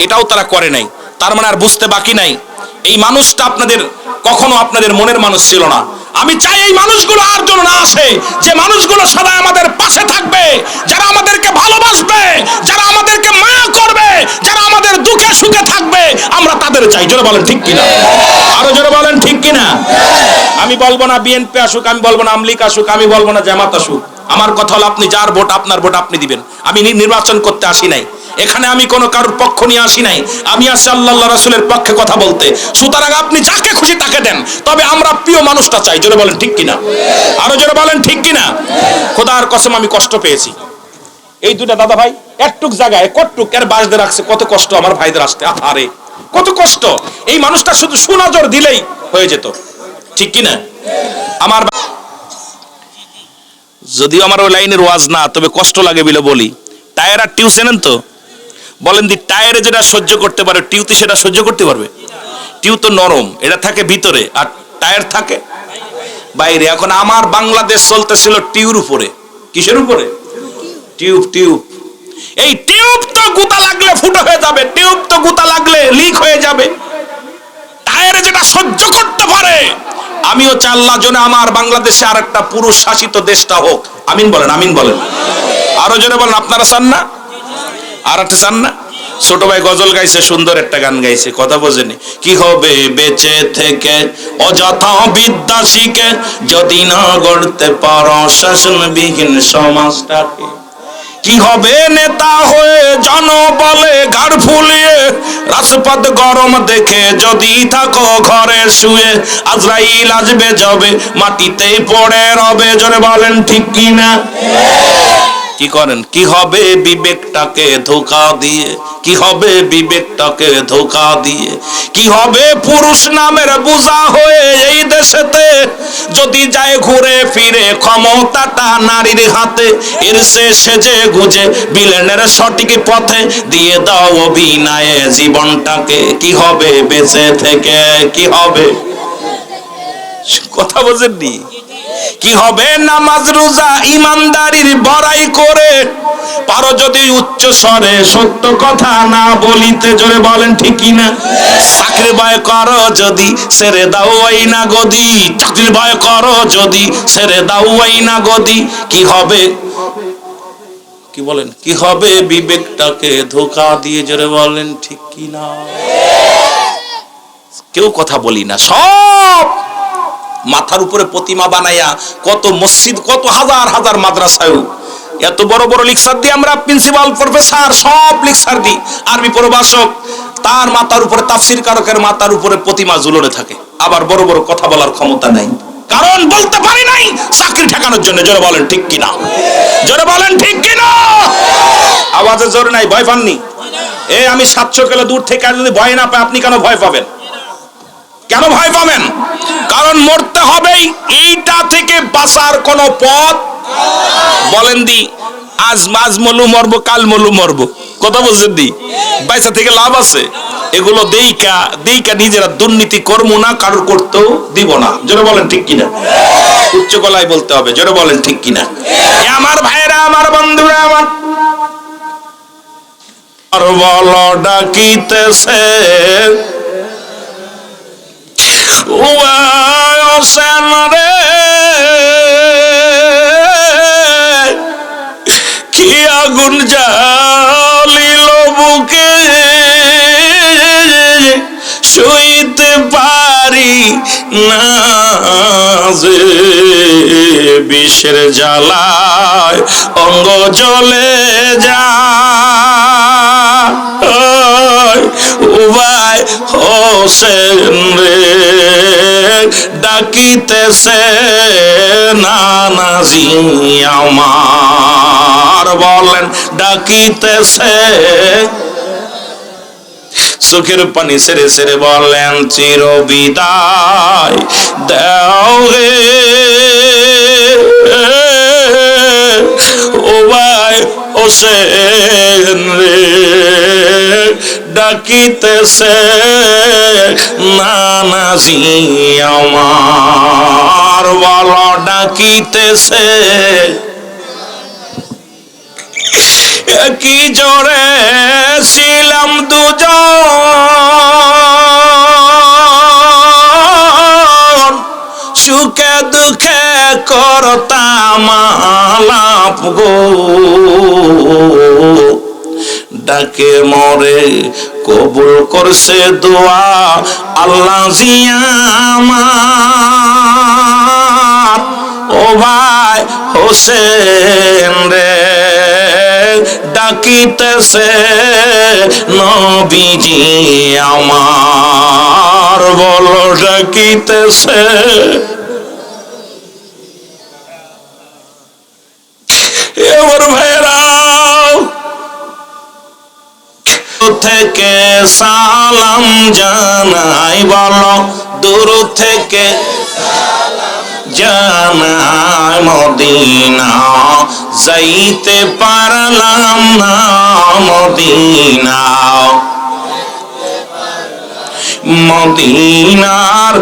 A: এটাও তারা করে নাই। তার মানে আর বুঝতে বাকি নাই, এই মানুষটা আপনাদের কখনো আপনাদের মনের মানুষ ছিল না। আমি চাই এই মানুষগুলো আর যেন না আসে, যে মানুষগুলো সবাই আমাদের পাশে থাকবে, যারা আমাদেরকে ভালোবাসবে, যারা আমাদেরকে মায়া করবে, যারা আমাদের দুঃখে সুখে থাকবে, আমরা তাদের চাই। জোরে বলেন ঠিক কিনা? আরো জোরে বলেন ঠিক কিনা? আমি বলবো না বিএনপি আসুক, আমি বলবো না আওয়ামী লীগ আসুক, আমি বলবো না জামাত আসুক। আমার কথা হলো, আপনি যার ভোট, আপনার ভোট আপনি দিবেন। আমি নির্বাচন করতে আসি নাই, এখানে আমি কোনো কারোর পক্ষ নিয়ে আসি নাই, আমি আসি আল্লাহ রাসূলের পক্ষে কথা বলতে। সুতরাং আপনি যাকে খুশি তাকে দেন, তবে আমরা প্রিয় মানুষটা চাই। জোরে বলেন ঠিক কিনা? আরো জোরে বলেন ঠিক কিনা? খোদার কসম আমি কষ্ট পেয়েছি। এই 2টা দাদা ভাই একটুক জায়গায় কটটুক এর বাস দিয়ে রাখছে, কত কষ্ট আমার ভাইদের আসতে, আরে কত কষ্ট। এই মানুষটা শুধু সুনজর দিলেই হয়ে যেত, ঠিক কিনা? আমার যদিও আমার ওই লাইনের ওয়াজ না, তবে কষ্ট লাগে বলে বলি। টায়ার আর টিউ চেনেন তো? বলেন দি, টায়ারে যেটা সহ্য করতে পারে, টিউতে সেটা সহ্য করতে পারবে? টিউ তো নরম, এটা থাকে ভিতরে, আর টায়ার থাকে বাইরে। এখন আমার বাংলাদেশ চলতেছিল টিউর উপরে। কিসের উপরে? টিউব। টিউব, এই টিউব তো গুতা লাগলে ফুটো হয়ে যাবে, টিউব তো গুতা লাগলে লিক হয়ে যাবে। টায়ারে যেটা সহ্য করতে পারে, আমিও চাই আল্লাহ যেন আমার বাংলাদেশে আর একটা পুরুষ শাসিত দেশটা হোক। আমিন বলেন, আমিন বলেন। আরো জনে বলেন, আপনারা চান না? আর একটা চান না? ছোট ভাই গজল গাইছে, সুন্দর একটা গান গাইছে, কথা বোঝেনি? কি হবে বেঁচে থেকে অযথা বিদ্যা শিখে, যদি না গড়তে পারো শাসনবিহীন সমাজটাকে। কি হবে নেতা হয়ে জনবলে ঘাড় ফুলিয়ে, রাজপথ গরম দেখে যদি থাকো ঘরে শুয়ে, আজরাইল আসবে যবে মাটিতেই পড়ে রবে। জোরে বলেন ঠিক কিনা? কি করেন? কি হবে বিবেকটাকে ধোঁকা দিয়ে, কি হবে বিবেকটাকে ধোঁকা দিয়ে, কি হবে পুরুষ নামের বোঝা হয়ে এই দেশেতে যদি যায় ঘুরে ফিরে ক্ষমতাটা নারীর হাতে। এর সে সেজে গুজে বিলেনের সঠিক পথে দিয়ে দাও অভিনয়ে জীবনটাকে। কি হবে বেঁচে থেকে, কি হবে? কথা বোঝেননি? কি হবে নামাজ রোজা ইমানদারির বড়াই করে পারো যদি উচ্চ স্বরে সত্য কথা না বলিতে। জোরে বলেন ঠিক কিনা? চাকরি ভয় করো যদি ছেড়ে দাও ওই না গদি, চাকরির ভয় করো যদি ছেড়ে দাও ওই না গদি। কি হবে, কি বলেন, কি হবে বিবেকটাকে ধোঁকা দিয়ে। জোরে বলেন ঠিক কিনা? কেউ কথা বলি না, সব মাথার উপরে প্রতিমা বানাইয়া কত মসজিদ, কত হাজার হাজার মাদ্রাসায় এত বড় বড় লেকচার দিই আমরা, প্রিন্সিপাল প্রফেসর সব লেকচার দিই, আরবি প্রভাষক তার মাথার উপরে, তাফসীর কারকের মাথার উপরে প্রতিমা ঝুলনে থাকে, আবার বড় বড় কথা বলার ক্ষমতা নাই, কারণ বলতে পারি নাই চাকরি ঠেকানোর জন্য। জোরে বলেন ঠিক কিনা? জোরে বলেন ঠিক কিনা? আওয়াজে জোর নাই, ভয় পাননি? আমি 700 কিলো দূর থেকে যদি ভয় না পাই, আপনি কেন ভয় পাবেন? কেন ভয় পাবেন? কারণ মরতে হবেই, এইটা থেকে বাঁচার কোন পথ বলেন দি। আজ মলু মরবো, কাল মলু মরবো, কথা বলছেন দি? বাইসা থেকে লাভ আছে? এগুলো দেইকা দেইকা নিজেরা দুর্নীতি করবো না, কারোর করতেও দিব না। জোরে বলেন ঠিক কিনা? উচ্চ গলায় বলতে হবে, জোরে বলেন ঠিক কিনা? আমার ভাইরা, আমার বন্ধুরা, আমার বলো ডাকিতেছে রে, কি আগুন জ্বালিল বুকে, সইতে পারি না যে বিষের জ্বালায় অঙ্গ জ্বলে যায়। উবাই হোসেন রে ডাকিতেছে নানাজি আমার, বলেন ডাকিতেছে। চোখের পানি সেরে সেরে বলেন চির বিদায় দাও হে ও ভাই হোসেন রে, ডাকিতেছে নানাজি আমার, বলো ডাকিতেছে। কি জোরে ছিলাম দুজন, সুখে দুঃখে করতাম আলাপ গো, ডাকে মরে কবুল করছে দোয়া আল্লাহ জিয়া আমার। ও ভাই হোসেন রে ডাকিতেছে নবীজি আমার, বলো ডাকিতেছে। এবার ভাইরা থেকে সালাম জানাই, বলো দূর থেকে জানাই, মদিনা যাইতে পারলাম না, মদিনা মদিনার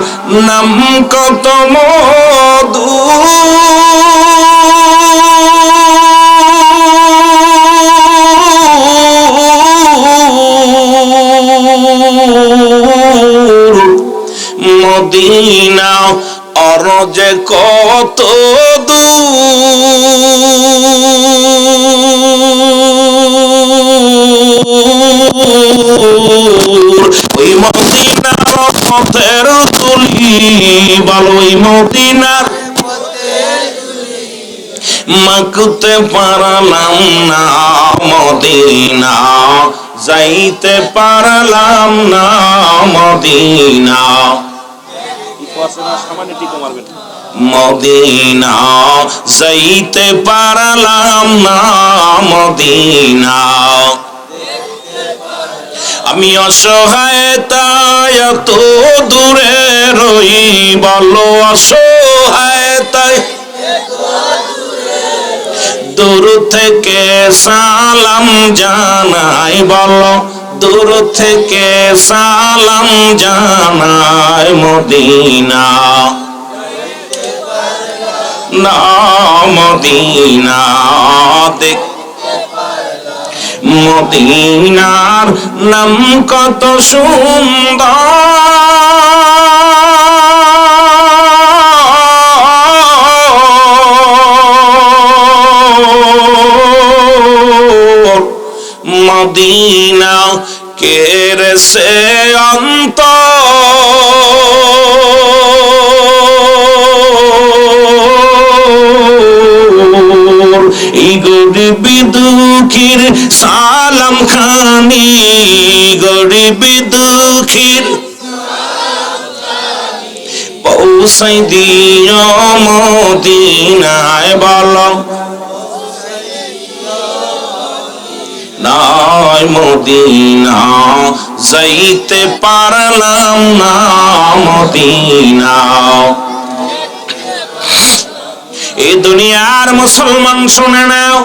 A: নাম কত মধু, মদিনা আর যে কত দূর, ওই মদিনার পথের তুলি, বলো ওই মদিনার মাকুতে পারলাম না, মদিনা যাইতে পারলাম না, মদিনা। সামান্য টিকো মারবেন। মদিনা যাইতে পারলাম না মদিনা আমি অসহায় তাই এত দূরে রই বলো অসহায় তাই দূর থেকে সালাম জানাই বলো দূর থেকে সালাম জানাই মদিনা না মদিনা দেখ মদিনার নাম কত সুন্দর মদিনা কেরে সে অন্তর এই গরিব দুঃখীর সালাম খানি গরিব দুঃখীর পৌঁছাই দিও মদিনায় বলো নাই মদিনা যাইতে পারলাম না মদিনা এই দুনিয়ার মুসলমান শুনে নাও